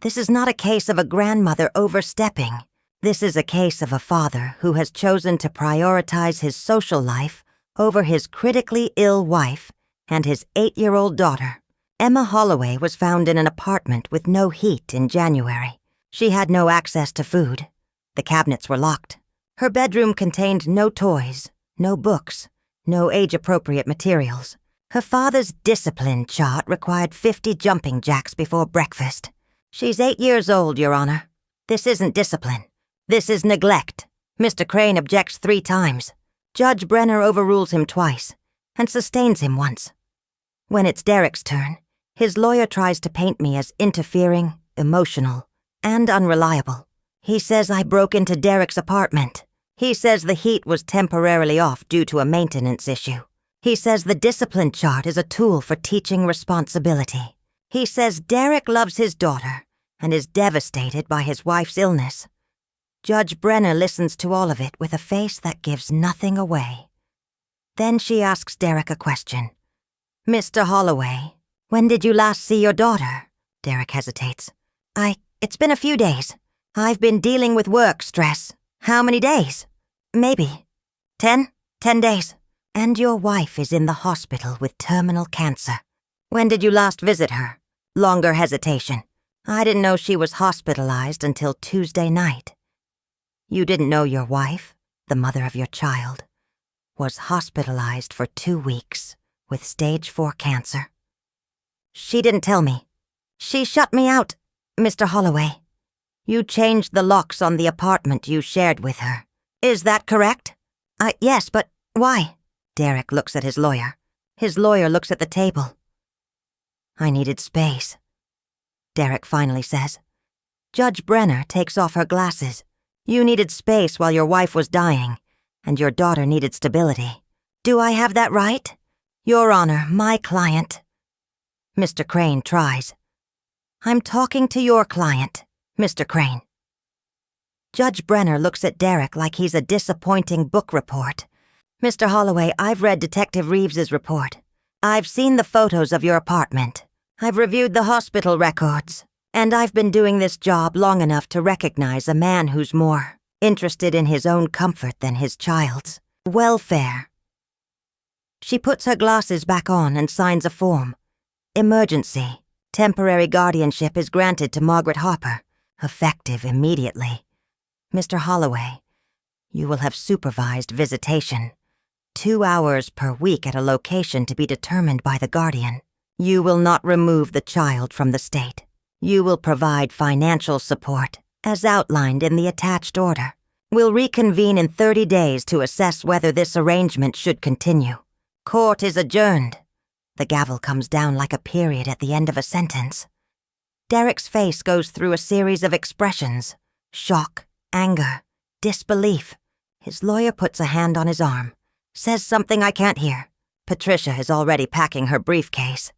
"this is not a case of a grandmother overstepping. This is a case of a father who has chosen to prioritize his social life over his critically ill wife and his 8-year-old daughter. Emma Holloway was found in an apartment with no heat in January. She had no access to food. The cabinets were locked. Her bedroom contained no toys, no books, no age-appropriate materials. Her father's discipline chart required 50 jumping jacks before breakfast. She's 8 years old, Your Honor. This isn't discipline. This is neglect. Mr. Crane objects 3 times. Judge Brenner overrules him twice and sustains him once. When it's Derek's turn, his lawyer tries to paint me as interfering, emotional, and unreliable. He says I broke into Derek's apartment. He says the heat was temporarily off due to a maintenance issue. He says the discipline chart is a tool for teaching responsibility. He says Derek loves his daughter and is devastated by his wife's illness. Judge Brenner listens to all of it with a face that gives nothing away. Then she asks Derek a question. "Mr. Holloway, when did you last see your daughter?" Derek hesitates. It's been a few days. I've been dealing with work stress. How many days? Maybe 10 days. And your wife is in the hospital with terminal cancer. When did you last visit her? Longer hesitation. I didn't know she was hospitalized until Tuesday night. You didn't know your wife, the mother of your child, was hospitalized for 2 weeks with stage 4 cancer. She didn't tell me. She shut me out, Mr. Holloway. You changed the locks on the apartment you shared with her. Is that correct? Yes, but why? Derek looks at his lawyer. His lawyer looks at the table. I needed space, Derek finally says. Judge Brenner takes off her glasses. You needed space while your wife was dying, and your daughter needed stability. Do I have that right? Your Honor, my client. Mr. Crane tries. I'm talking to your client, Mr. Crane. Judge Brenner looks at Derek like he's a disappointing book report. Mr. Holloway, I've read Detective Reeves's report. I've seen the photos of your apartment. I've reviewed the hospital records. And I've been doing this job long enough to recognize a man who's more interested in his own comfort than his child's welfare. She puts her glasses back on and signs a form. Emergency. Temporary guardianship is granted to Margaret Harper, effective immediately. Mr. Holloway, you will have supervised visitation. 2 hours per week at a location to be determined by the guardian. You will not remove the child from the state. You will provide financial support, as outlined in the attached order. We'll reconvene in 30 days to assess whether this arrangement should continue. Court is adjourned. The gavel comes down like a period at the end of a sentence. Derek's face goes through a series of expressions: shock, anger, disbelief. His lawyer puts a hand on his arm, says something I can't hear. Patricia is already packing her briefcase.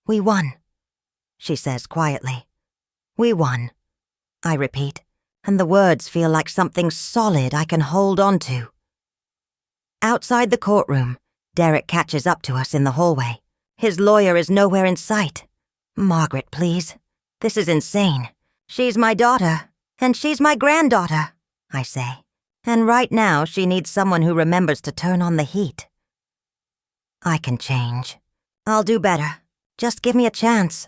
"We won," she says quietly. "We won," I repeat, and the words feel like something solid I can hold on to. Outside the courtroom, Derek catches up to us in the hallway. His lawyer is nowhere in sight. "Margaret, please. This is insane. She's my daughter, and she's my granddaughter," I say. "And right now she needs someone who remembers to turn on the heat." "I can change. I'll do better. Just give me a chance.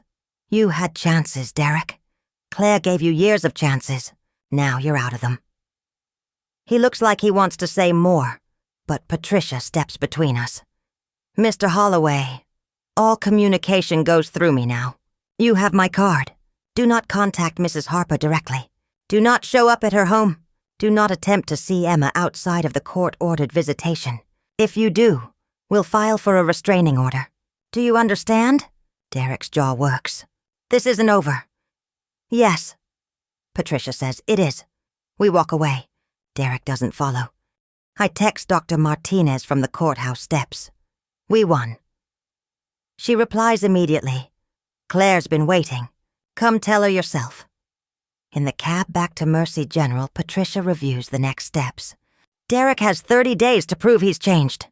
You had chances, Derek. Claire gave you years of chances. Now you're out of them." He looks like he wants to say more, but Patricia steps between us. "Mr. Holloway, all communication goes through me now. You have my card. Do not contact Mrs. Harper directly. Do not show up at her home. Do not attempt to see Emma outside of the court-ordered visitation. If you do, we'll file for a restraining order. Do you understand?" Derek's jaw works. "This isn't over." "Yes," Patricia says. "It is." We walk away. Derek doesn't follow. I text Dr. Martinez from the courthouse steps. "We won." She replies immediately. "Claire's been waiting. Come tell her yourself." In the cab back to Mercy General, Patricia reviews the next steps. Derek has 30 days to prove he's changed.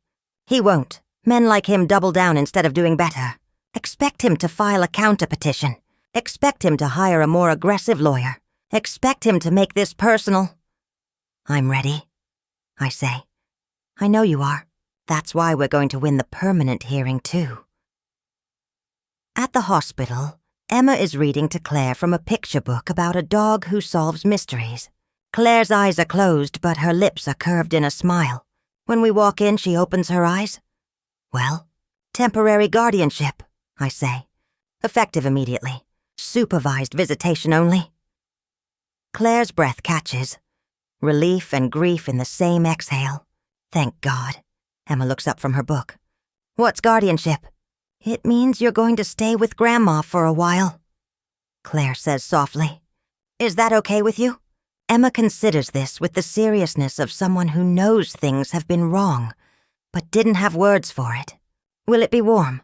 He won't. Men like him double down instead of doing better. Expect him to file a counter-petition. Expect him to hire a more aggressive lawyer. Expect him to make this personal. "I'm ready," I say. "I know you are. That's why we're going to win the permanent hearing, too." At the hospital, Emma is reading to Claire from a picture book about a dog who solves mysteries. Claire's eyes are closed, but her lips are curved in a smile. When we walk in, she opens her eyes. "Well, temporary guardianship," I say. "Effective immediately. Supervised visitation only." Claire's breath catches. Relief and grief in the same exhale. "Thank God." Emma looks up from her book. "What's guardianship?" "It means you're going to stay with Grandma for a while," Claire says softly. "Is that okay with you?" Emma considers this with the seriousness of someone who knows things have been wrong, but didn't have words for it. "Will it be warm?"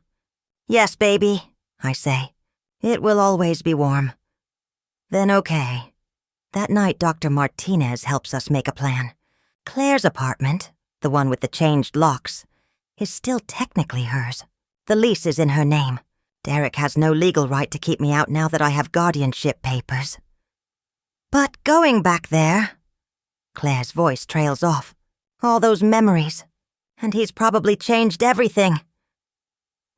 "Yes, baby," I say. "It will always be warm." Then okay. That night, Dr. Martinez helps us make a plan. Claire's apartment, the one with the changed locks, is still technically hers. The lease is in her name. Derek has no legal right to keep me out now that I have guardianship papers. "But going back there," Claire's voice trails off. "All those memories. And he's probably changed everything."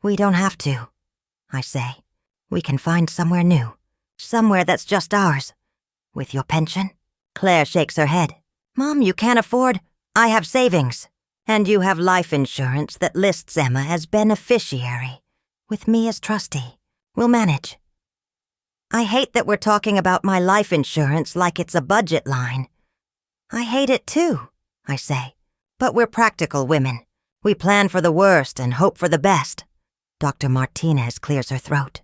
"We don't have to," I say. "We can find somewhere new. Somewhere that's just ours. With your pension?" Claire shakes her head. "Mom, you can't afford—" "I have savings. And you have life insurance that lists Emma as beneficiary, with me as trustee. We'll manage." "I hate that we're talking about my life insurance like it's a budget line." "I hate it too," I say. "But we're practical women. We plan for the worst and hope for the best." Dr. Martinez clears her throat.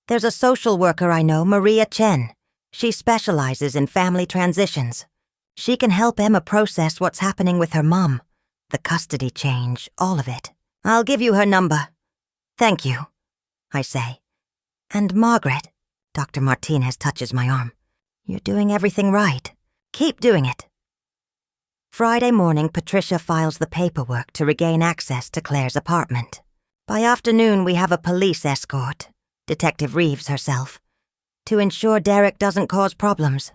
"There's a social worker I know, Maria Chen. She specializes in family transitions. She can help Emma process what's happening with her mom. The custody change, all of it. I'll give you her number." "Thank you," I say. "And Margaret," Dr. Martinez touches my arm. "You're doing everything right. Keep doing it." Friday morning, Patricia files the paperwork to regain access to Claire's apartment. By afternoon, we have a police escort, Detective Reeves herself, to ensure Derek doesn't cause problems.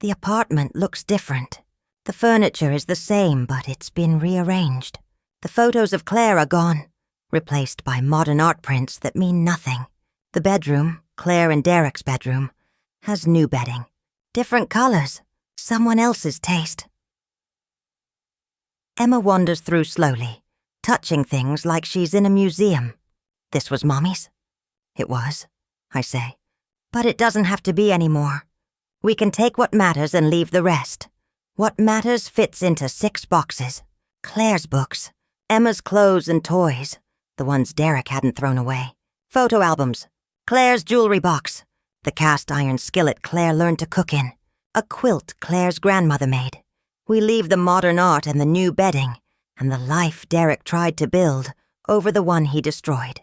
The apartment looks different. The furniture is the same, but it's been rearranged. The photos of Claire are gone, replaced by modern art prints that mean nothing. The bedroom, Claire and Derek's bedroom, has new bedding. Different colors, someone else's taste. Emma wanders through slowly, touching things like she's in a museum. "This was Mommy's?" "It was," I say. "But it doesn't have to be anymore. We can take what matters and leave the rest. What matters fits into 6 boxes. Claire's books, Emma's clothes and toys, the ones Derek hadn't thrown away. Photo albums. Claire's jewelry box. The cast iron skillet Claire learned to cook in. A quilt Claire's grandmother made. We leave the modern art and the new bedding, and the life Derek tried to build, over the one he destroyed.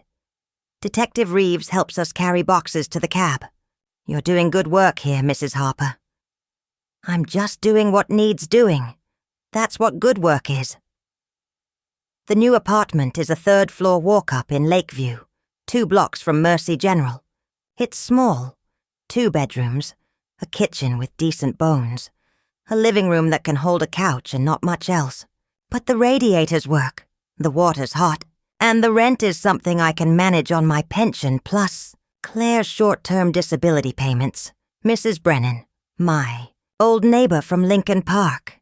Detective Reeves helps us carry boxes to the cab. You're doing good work here, Mrs. Harper. I'm just doing what needs doing. That's what good work is. The new apartment is a third-floor walk-up in Lakeview, 2 blocks from Mercy General. It's small. 2 bedrooms, a kitchen with decent bones, a living room that can hold a couch and not much else. But the radiators work, the water's hot, and the rent is something I can manage on my pension plus Claire's short-term disability payments. Mrs. Brennan, my old neighbor from Lincoln Park.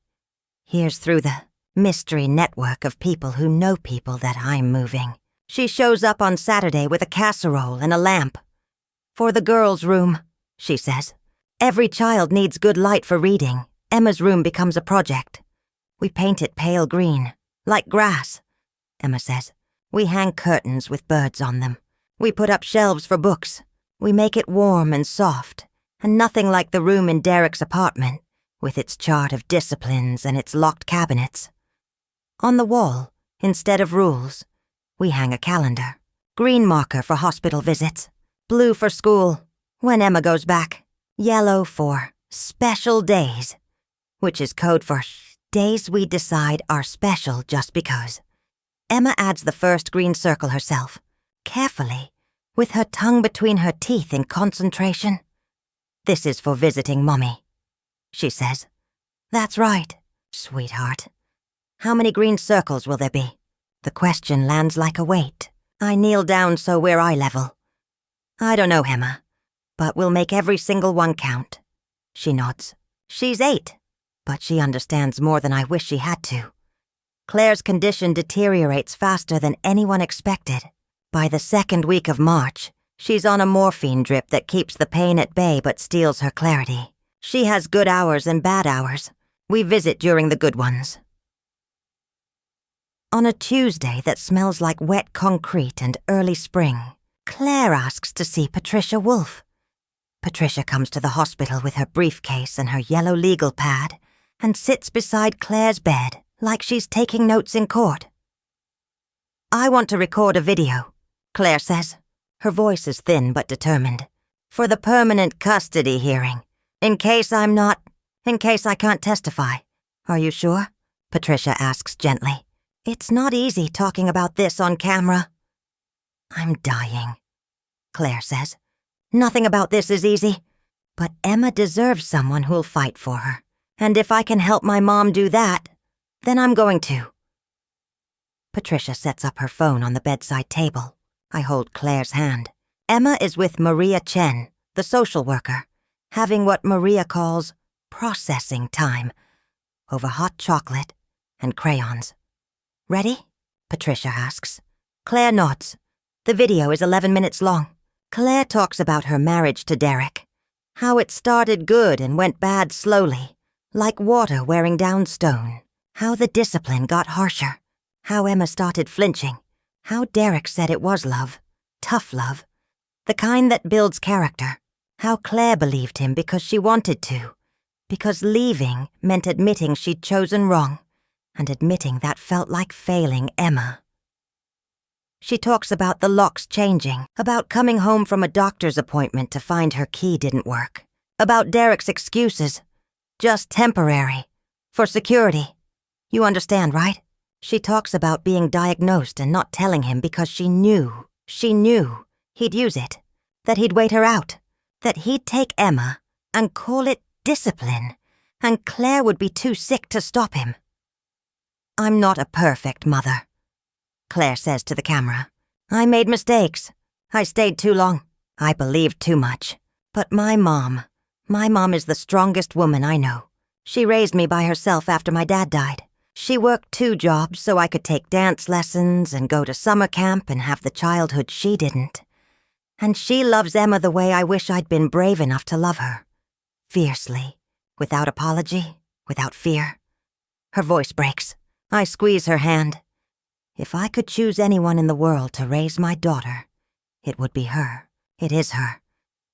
Here's through the mystery network of people who know people that I'm moving. She shows up on Saturday with a casserole and a lamp. For the girls' room, she says. Every child needs good light for reading. Emma's room becomes a project. We paint it pale green, like grass, Emma says. We hang curtains with birds on them. We put up shelves for books. We make it warm and soft, and nothing like the room in Derek's apartment, with its chart of disciplines and its locked cabinets. On the wall, instead of rules, we hang a calendar. Green marker for hospital visits, blue for school, when Emma goes back, yellow for special days, which is code for days we decide are special just because. Emma adds the first green circle herself, carefully, with her tongue between her teeth in concentration. This is for visiting Mommy, she says. That's right, sweetheart. How many green circles will there be? The question lands like a weight. I kneel down so we're eye level. I don't know, Emma, but we'll make every single one count. She nods. She's 8, but she understands more than I wish she had to. Claire's condition deteriorates faster than anyone expected. By the 2nd week of March, she's on a morphine drip that keeps the pain at bay but steals her clarity. She has good hours and bad hours. We visit during the good ones. On a Tuesday that smells like wet concrete and early spring, Claire asks to see Patricia Wolfe. Patricia comes to the hospital with her briefcase and her yellow legal pad and sits beside Claire's bed like she's taking notes in court. I want to record a video, Claire says. Her voice is thin but determined. For the permanent custody hearing. In case I can't testify. Are you sure? Patricia asks gently. It's not easy talking about this on camera. I'm dying, Claire says. Nothing about this is easy, but Emma deserves someone who'll fight for her. And if I can help my mom do that, then I'm going to. Patricia sets up her phone on the bedside table. I hold Claire's hand. Emma is with Maria Chen, the social worker, having what Maria calls processing time, over hot chocolate and crayons. Ready? Patricia asks. Claire nods. The video is 11 minutes long. Claire talks about her marriage to Derek, how it started good and went bad slowly, like water wearing down stone, how the discipline got harsher, how Emma started flinching, how Derek said it was love, tough love, the kind that builds character, how Claire believed him because she wanted to, because leaving meant admitting she'd chosen wrong, and admitting that felt like failing Emma. She talks about the locks changing, about coming home from a doctor's appointment to find her key didn't work, about Derek's excuses, just temporary, for security. You understand, right? She talks about being diagnosed and not telling him because she knew he'd use it, that he'd wait her out, that he'd take Emma and call it discipline, and Claire would be too sick to stop him. I'm not a perfect mother, Claire says to the camera. I made mistakes. I stayed too long. I believed too much. But my mom is the strongest woman I know. She raised me by herself after my dad died. She worked 2 jobs so I could take dance lessons and go to summer camp and have the childhood she didn't. And she loves Emma the way I wish I'd been brave enough to love her. Fiercely, without apology, without fear. Her voice breaks. I squeeze her hand. If I could choose anyone in the world to raise my daughter, it would be her. It is her.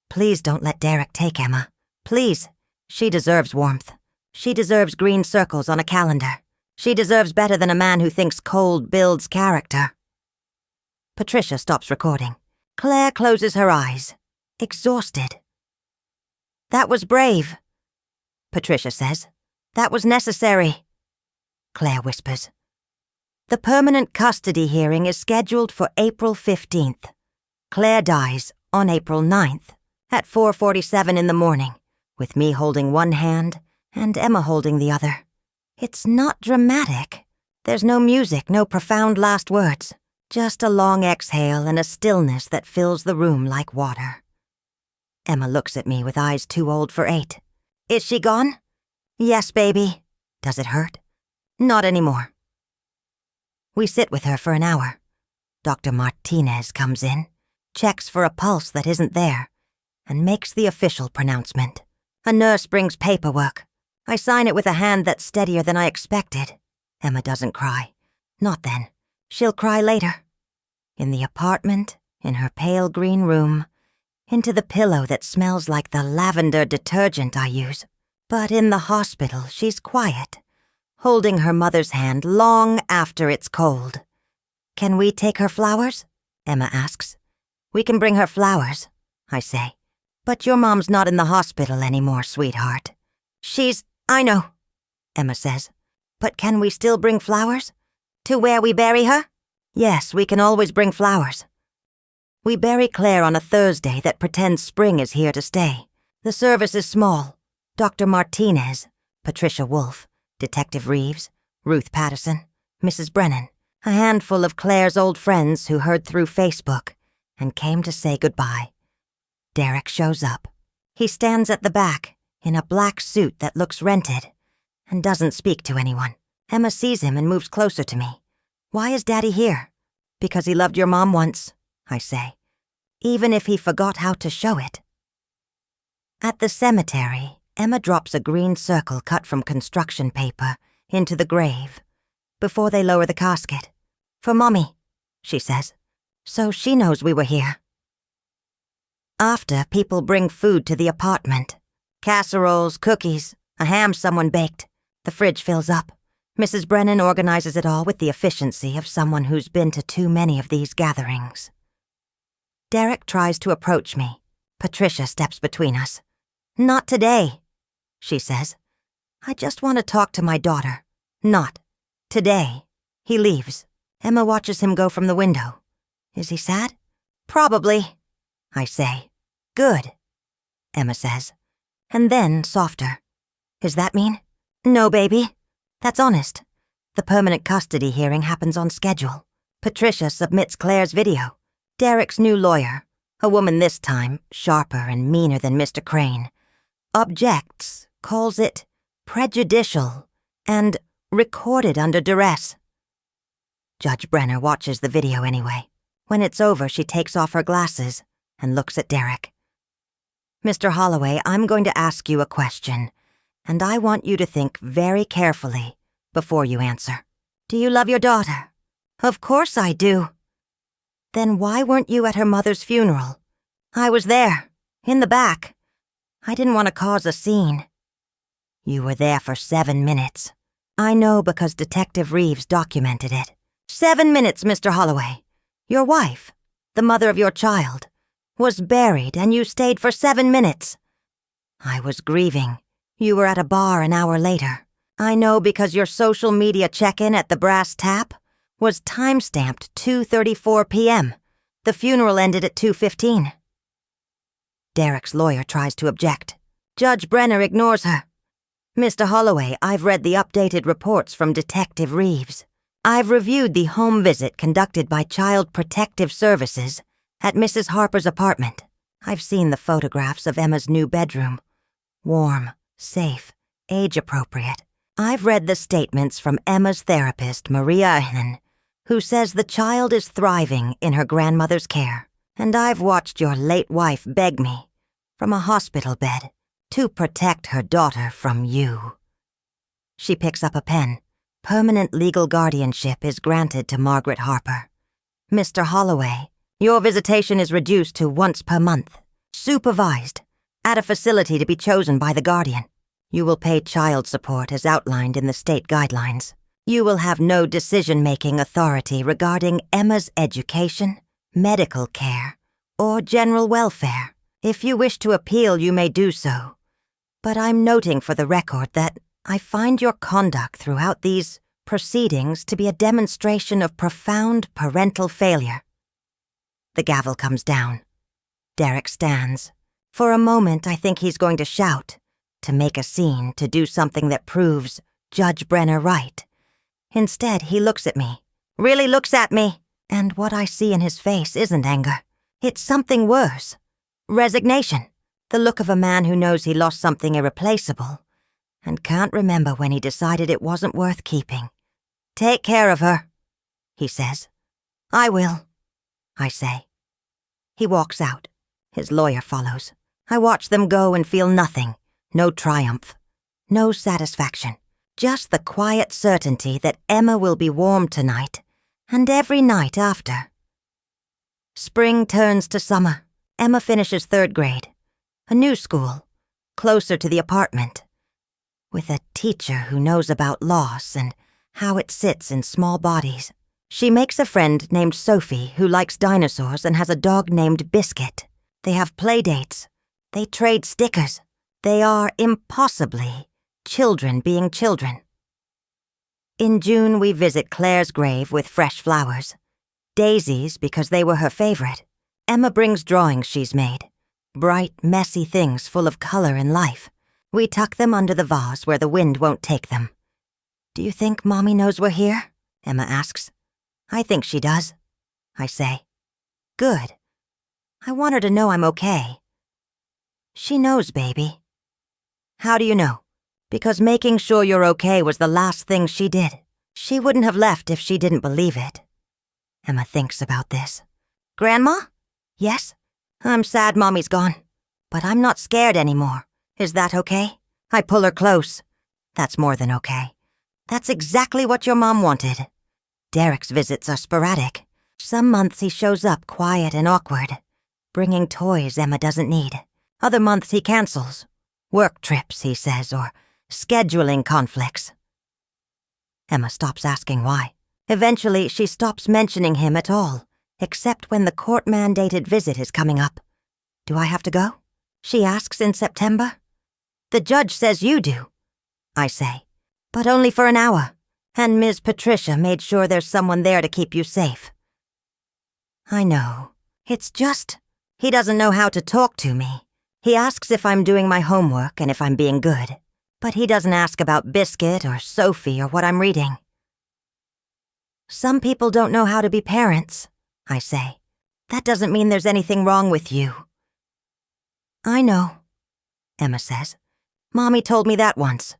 Please don't let Derek take Emma. Please. She deserves warmth. She deserves green circles on a calendar. She deserves better than a man who thinks cold builds character. Patricia stops recording. Claire closes her eyes, exhausted. That was brave, Patricia says. That was necessary, Claire whispers. The permanent custody hearing is scheduled for April 15th. Claire dies on April 9th at 4:47 in the morning, with me holding one hand and Emma holding the other. It's not dramatic. There's no music, no profound last words. Just a long exhale and a stillness that fills the room like water. Emma looks at me with eyes too old for 8. Is she gone? Yes, baby. Does it hurt? Not anymore. We sit with her for an hour. Dr. Martinez comes in, checks for a pulse that isn't there, and makes the official pronouncement. A nurse brings paperwork. I sign it with a hand that's steadier than I expected. Emma doesn't cry. Not then. She'll cry later. In the apartment, in her pale green room, into the pillow that smells like the lavender detergent I use. But in the hospital, she's quiet, holding her mother's hand long after it's cold. Can we take her flowers? Emma asks. We can bring her flowers, I say. But your mom's not in the hospital anymore, sweetheart. I know, Emma says. But can we still bring flowers? To where we bury her? Yes, we can always bring flowers. We bury Claire on a Thursday that pretends spring is here to stay. The service is small. Dr. Martinez, Patricia Wolfe, Detective Reeves, Ruth Patterson, Mrs. Brennan, a handful of Claire's old friends who heard through Facebook and came to say goodbye. Derek shows up. He stands at the back in a black suit that looks rented and doesn't speak to anyone. Emma sees him and moves closer to me. Why is Daddy here? Because he loved your mom once, I say, even if he forgot how to show it. At the cemetery, Emma drops a green circle cut from construction paper into the grave before they lower the casket. For Mommy, she says, so she knows we were here. After, people bring food to the apartment. Casseroles, cookies, a ham someone baked. The fridge fills up. Mrs. Brennan organizes it all with the efficiency of someone who's been to too many of these gatherings. Derek tries to approach me. Patricia steps between us. Not today, she says. I just want to talk to my daughter. Not today. He leaves. Emma watches him go from the window. Is he sad? Probably, I say. Good, Emma says. And then, softer. Is that mean? No, baby. That's honest. The permanent custody hearing happens on schedule. Patricia submits Claire's video. Derek's new lawyer, a woman this time, sharper and meaner than Mr. Crane, objects, calls it prejudicial, and recorded under duress. Judge Brenner watches the video anyway. When it's over, she takes off her glasses and looks at Derek. Mr. Holloway, I'm going to ask you a question, and I want you to think very carefully before you answer. Do you love your daughter? Of course I do. Then why weren't you at her mother's funeral? I was there, in the back. I didn't want to cause a scene. You were there for 7 minutes. I know because Detective Reeves documented it. 7 minutes, Mr. Holloway. Your wife, the mother of your child, was buried and you stayed for 7 minutes. I was grieving. You were at a bar an hour later. I know because your social media check-in at the Brass Tap was time-stamped 2:34 p.m. The funeral ended at 2:15. Derek's lawyer tries to object. Judge Brenner ignores her. Mr. Holloway, I've read the updated reports from Detective Reeves. I've reviewed the home visit conducted by Child Protective Services at Mrs. Harper's apartment. I've seen the photographs of Emma's new bedroom. Warm, safe, age-appropriate. I've read the statements from Emma's therapist, Maria Ahnen, who says the child is thriving in her grandmother's care. And I've watched your late wife beg me, from a hospital bed, to protect her daughter from you. She picks up a pen. Permanent legal guardianship is granted to Margaret Harper. Mr. Holloway, your visitation is reduced to once per month, supervised, at a facility to be chosen by the guardian. You will pay child support as outlined in the state guidelines. You will have no decision-making authority regarding Emma's education, medical care, or general welfare. If you wish to appeal, you may do so. But I'm noting for the record that I find your conduct throughout these proceedings to be a demonstration of profound parental failure. The gavel comes down. Derek stands. For a moment, I think he's going to shout, to make a scene, to do something that proves Judge Brenner right. Instead, he looks at me. Really looks at me. And what I see in his face isn't anger. It's something worse. Resignation. The look of a man who knows he lost something irreplaceable and can't remember when he decided it wasn't worth keeping. Take care of her, he says. I will, I say. He walks out. His lawyer follows. I watch them go and feel nothing. No triumph. No satisfaction. Just the quiet certainty that Emma will be warm tonight and every night after. Spring turns to summer. Emma finishes 3rd grade. A new school, closer to the apartment, with a teacher who knows about loss and how it sits in small bodies. She makes a friend named Sophie who likes dinosaurs and has a dog named Biscuit. They have play dates. They trade stickers. They are impossibly children being children. In June, we visit Claire's grave with fresh flowers. Daisies because they were her favorite. Emma brings drawings she's made. Bright, messy things full of color and life. We tuck them under the vase where the wind won't take them. Do you think Mommy knows we're here? Emma asks. I think she does, I say. Good. I want her to know I'm okay. She knows, baby. How do you know? Because making sure you're okay was the last thing she did. She wouldn't have left if she didn't believe it. Emma thinks about this. Grandma? Yes? I'm sad Mommy's gone. But I'm not scared anymore. Is that okay? I pull her close. That's more than okay. That's exactly what your mom wanted. Derek's visits are sporadic. Some months he shows up quiet and awkward, bringing toys Emma doesn't need. Other months he cancels. Work trips, he says, or scheduling conflicts. Emma stops asking why. Eventually, she stops mentioning him at all, except when the court-mandated visit is coming up. Do I have to go? She asks in September. The judge says you do, I say, but only for an hour, and Ms. Patricia made sure there's someone there to keep you safe. I know. It's just, he doesn't know how to talk to me. He asks if I'm doing my homework and if I'm being good, but he doesn't ask about Biscuit or Sophie or what I'm reading. Some people don't know how to be parents, I say. That doesn't mean there's anything wrong with you. I know, Emma says. Mommy told me that once.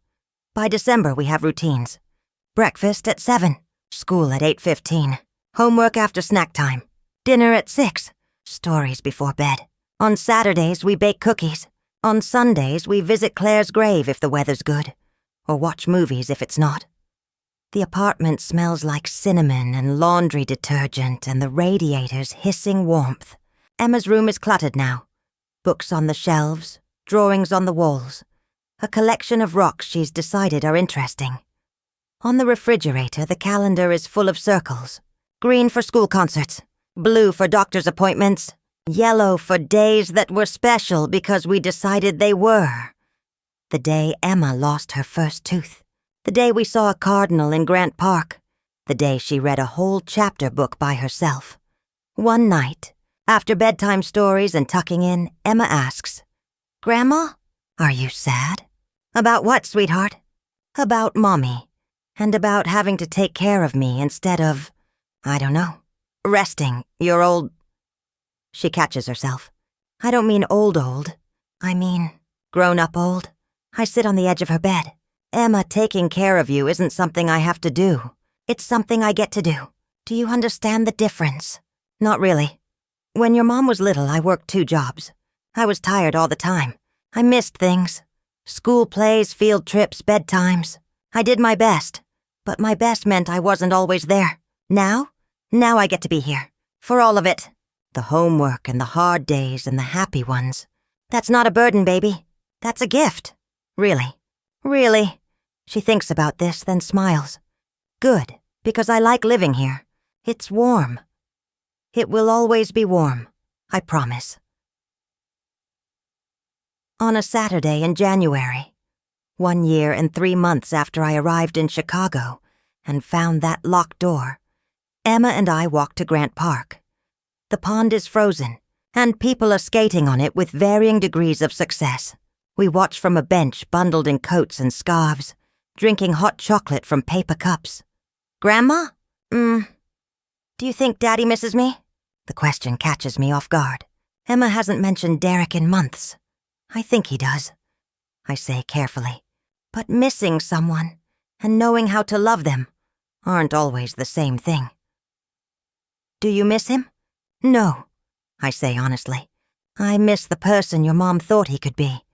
By December, we have routines. Breakfast at 7, school at 8:15, homework after snack time, dinner at 6, stories before bed. On Saturdays, we bake cookies. On Sundays, we visit Claire's grave if the weather's good, or watch movies if it's not. The apartment smells like cinnamon and laundry detergent and the radiator's hissing warmth. Emma's room is cluttered now. Books on the shelves, drawings on the walls, a collection of rocks she's decided are interesting. On the refrigerator, the calendar is full of circles. Green for school concerts, blue for doctor's appointments, yellow for days that were special because we decided they were. The day Emma lost her first tooth. The day we saw a cardinal in Grant Park. The day she read a whole chapter book by herself. One night, after bedtime stories and tucking in, Emma asks, Grandma, are you sad? About what, sweetheart? About Mommy. And about having to take care of me instead of, I don't know, resting your old... She catches herself. I don't mean old. I mean grown-up old. I sit on the edge of her bed. Emma, taking care of you isn't something I have to do. It's something I get to do. Do you understand the difference? Not really. When your mom was little, I worked 2 jobs. I was tired all the time. I missed things. School plays, field trips, bedtimes. I did my best. but my best meant I wasn't always there. Now I get to be here. For all of it. The homework and the hard days and the happy ones. That's not a burden, baby. That's a gift. Really. Really. She thinks about this, then smiles. Good, because I like living here. It's warm. It will always be warm, I promise. On a Saturday in January, 1 year and 3 months after I arrived in Chicago and found that locked door, Emma and I walked to Grant Park. The pond is frozen, and people are skating on it with varying degrees of success. We watch from a bench bundled in coats and scarves, drinking hot chocolate from paper cups. Grandma? Do you think Daddy misses me? The question catches me off guard. Emma hasn't mentioned Derek in months. I think he does, I say carefully. But missing someone and knowing how to love them aren't always the same thing. Do you miss him? No, I say honestly. I miss the person your mom thought he could be.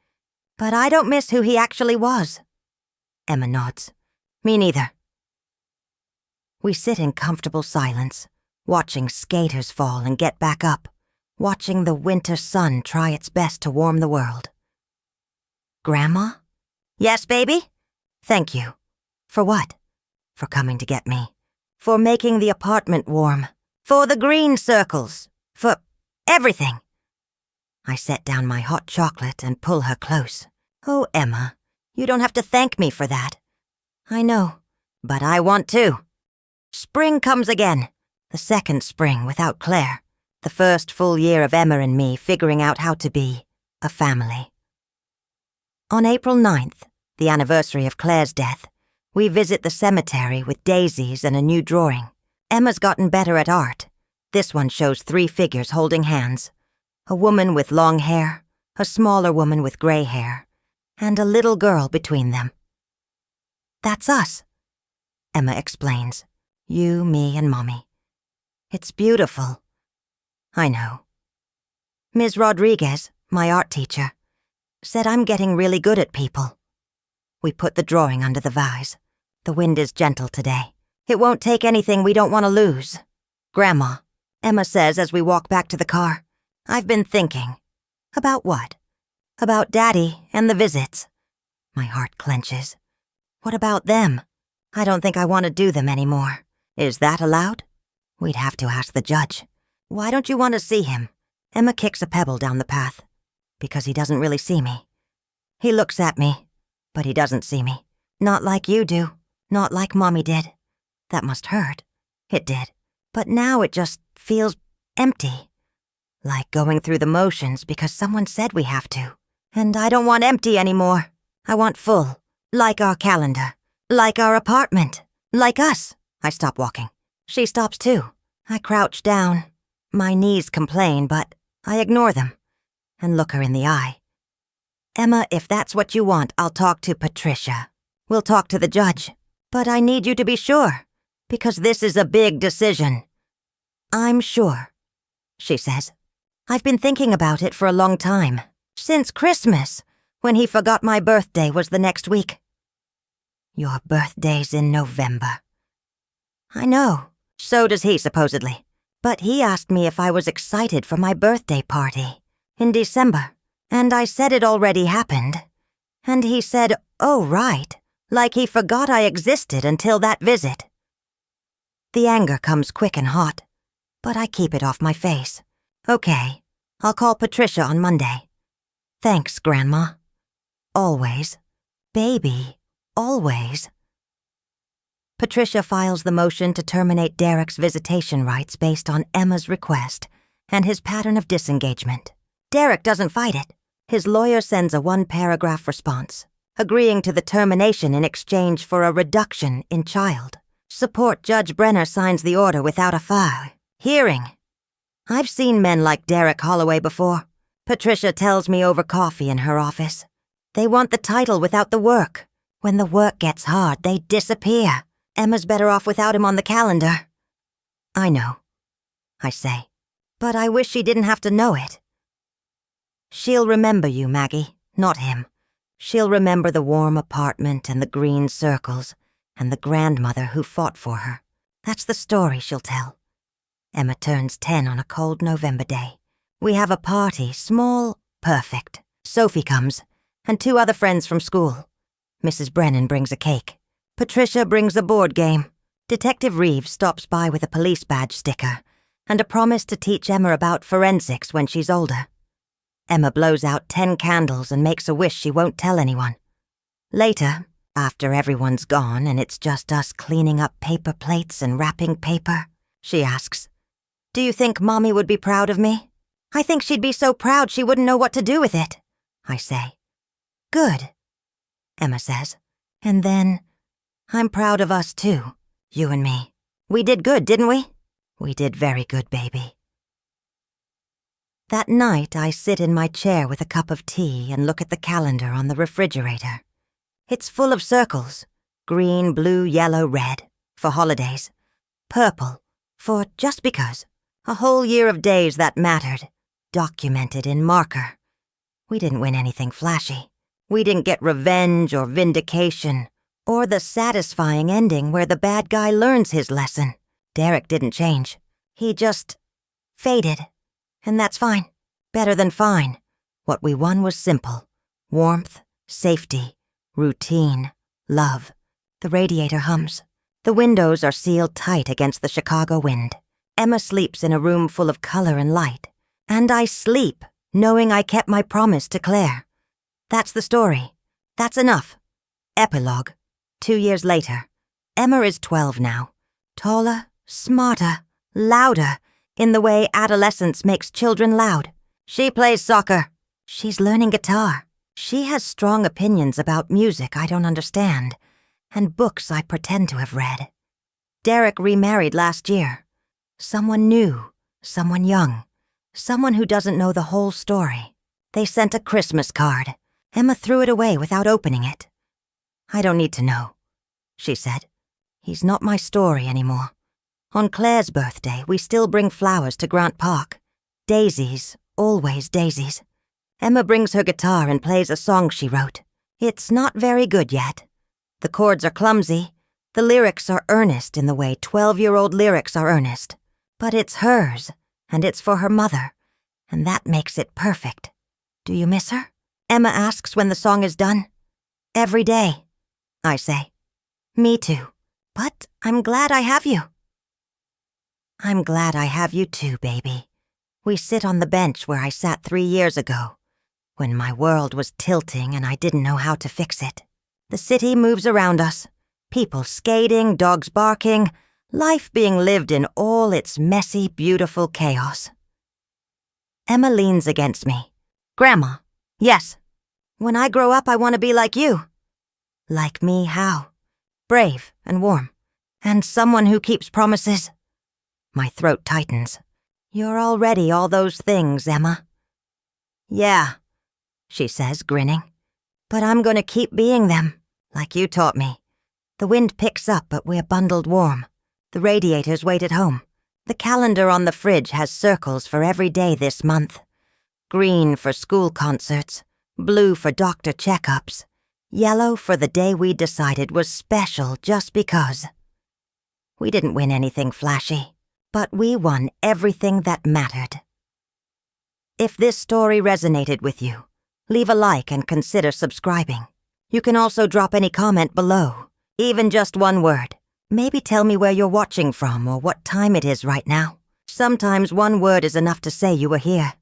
But I don't miss who he actually was. Emma nods. Me neither. We sit in comfortable silence, watching skaters fall and get back up, watching the winter sun try its best to warm the world. Grandma? Yes, baby? Thank you. For what? For coming to get me. For making the apartment warm. For the green circles. For everything. I set down my hot chocolate and pull her close. Oh, Emma, you don't have to thank me for that. I know, but I want to. Spring comes again. The second spring without Claire. The first full year of Emma and me figuring out how to be a family. On April 9th, the anniversary of Claire's death, we visit the cemetery with daisies and a new drawing. Emma's gotten better at art. This one shows 3 figures holding hands. A woman with long hair, a smaller woman with gray hair, and a little girl between them. That's us, Emma explains. You, me, and Mommy. It's beautiful. I know. Ms. Rodriguez, my art teacher, said I'm getting really good at people. We put the drawing under the vase. The wind is gentle today. It won't take anything we don't want to lose. Grandma, Emma says as we walk back to the car, I've been thinking. About what? About Daddy and the visits. My heart clenches. What about them? I don't think I want to do them anymore. Is that allowed? We'd have to ask the judge. Why don't you want to see him? Emma kicks a pebble down the path. Because he doesn't really see me. He looks at me, but he doesn't see me. Not like you do. Not like Mommy did. That must hurt. It did. But now it just feels empty. Like going through the motions because someone said we have to. And I don't want empty anymore. I want full. Like our calendar. Like our apartment. Like us. I stop walking. She stops too. I crouch down. My knees complain, but I ignore them and look her in the eye. Emma, if that's what you want, I'll talk to Patricia. We'll talk to the judge. But I need you to be sure, because this is a big decision. I'm sure, she says. I've been thinking about it for a long time. Since Christmas, when he forgot my birthday was the next week. Your birthday's in November. I know. So does he, supposedly. But he asked me if I was excited for my birthday party in December, and I said it already happened. And he said, oh, right, like he forgot I existed until that visit. The anger comes quick and hot, but I keep it off my face. Okay, I'll call Patricia on Monday. Thanks, Grandma. Always. Baby, always. Patricia files the motion to terminate Derek's visitation rights based on Emma's request and his pattern of disengagement. Derek doesn't fight it. His lawyer sends a 1-paragraph response, agreeing to the termination in exchange for a reduction in child. Support Judge Brenner signs the order without a hearing. I've seen men like Derek Holloway before. Patricia tells me over coffee in her office. They want the title without the work. When the work gets hard, they disappear. Emma's better off without him on the calendar. I know, I say, but I wish she didn't have to know it. She'll remember you, Maggie, not him. She'll remember the warm apartment and the green circles, and the grandmother who fought for her. That's the story she'll tell. Emma turns 10 on a cold November day. We have a party, small, perfect. Sophie comes, and 2 other friends from school. Mrs. Brennan brings a cake. Patricia brings a board game. Detective Reeves stops by with a police badge sticker and a promise to teach Emma about forensics when she's older. Emma blows out 10 candles and makes a wish she won't tell anyone. Later, after everyone's gone and it's just us cleaning up paper plates and wrapping paper, she asks, "Do you think Mommy would be proud of me?" "I think she'd be so proud she wouldn't know what to do with it," I say. "Good," Emma says. And then, "I'm proud of us too, you and me. We did good, didn't we?" "We did very good, baby." That night, I sit in my chair with a cup of tea and look at the calendar on the refrigerator. It's full of circles. Green, blue, yellow, red, for holidays. Purple, for just because. A whole year of days that mattered, documented in marker. We didn't win anything flashy. We didn't get revenge or vindication, or the satisfying ending where the bad guy learns his lesson. Derek didn't change. He just faded. And that's fine. Better than fine. What we won was simple. Warmth, safety, routine, love. The radiator hums. The windows are sealed tight against the Chicago wind. Emma sleeps in a room full of color and light. And I sleep, knowing I kept my promise to Claire. That's the story. That's enough. Epilogue. 2 years later. Emma is 12 now. Taller, smarter, louder, in the way adolescence makes children loud. She plays soccer. She's learning guitar. She has strong opinions about music I don't understand, and books I pretend to have read. Derek remarried last year. Someone new, someone young, someone who doesn't know the whole story. They sent a Christmas card. Emma threw it away without opening it. "I don't need to know," she said. "He's not my story anymore. On Claire's birthday, we still bring flowers to Grant Park. Daisies, always daisies. Emma brings her guitar and plays a song she wrote. It's not very good yet. The chords are clumsy. The lyrics are earnest in the way 12-year-old lyrics are earnest. But it's hers, and it's for her mother, and that makes it perfect. Do you miss her?" Emma asks when the song is done. "Every day," I say. "Me too. But I'm glad I have you." "I'm glad I have you too, baby." We sit on the bench where I sat 3 years ago, when my world was tilting and I didn't know how to fix it. The city moves around us. People skating, dogs barking, life being lived in all its messy, beautiful chaos. Emma leans against me. "Grandma, yes. When I grow up, I want to be like you." "Like me how?" "Brave and warm. And someone who keeps promises." My throat tightens. "You're already all those things, Emma." "Yeah," she says, grinning. "But I'm going to keep being them, like you taught me." The wind picks up, but we're bundled warm. The radiators wait at home. The calendar on the fridge has circles for every day this month. Green for school concerts, blue for doctor checkups, yellow for the day we decided was special just because. We didn't win anything flashy, but we won everything that mattered. If this story resonated with you, leave a like and consider subscribing. You can also drop any comment below, even just one word. Maybe tell me where you're watching from or what time it is right now. Sometimes one word is enough to say you were here.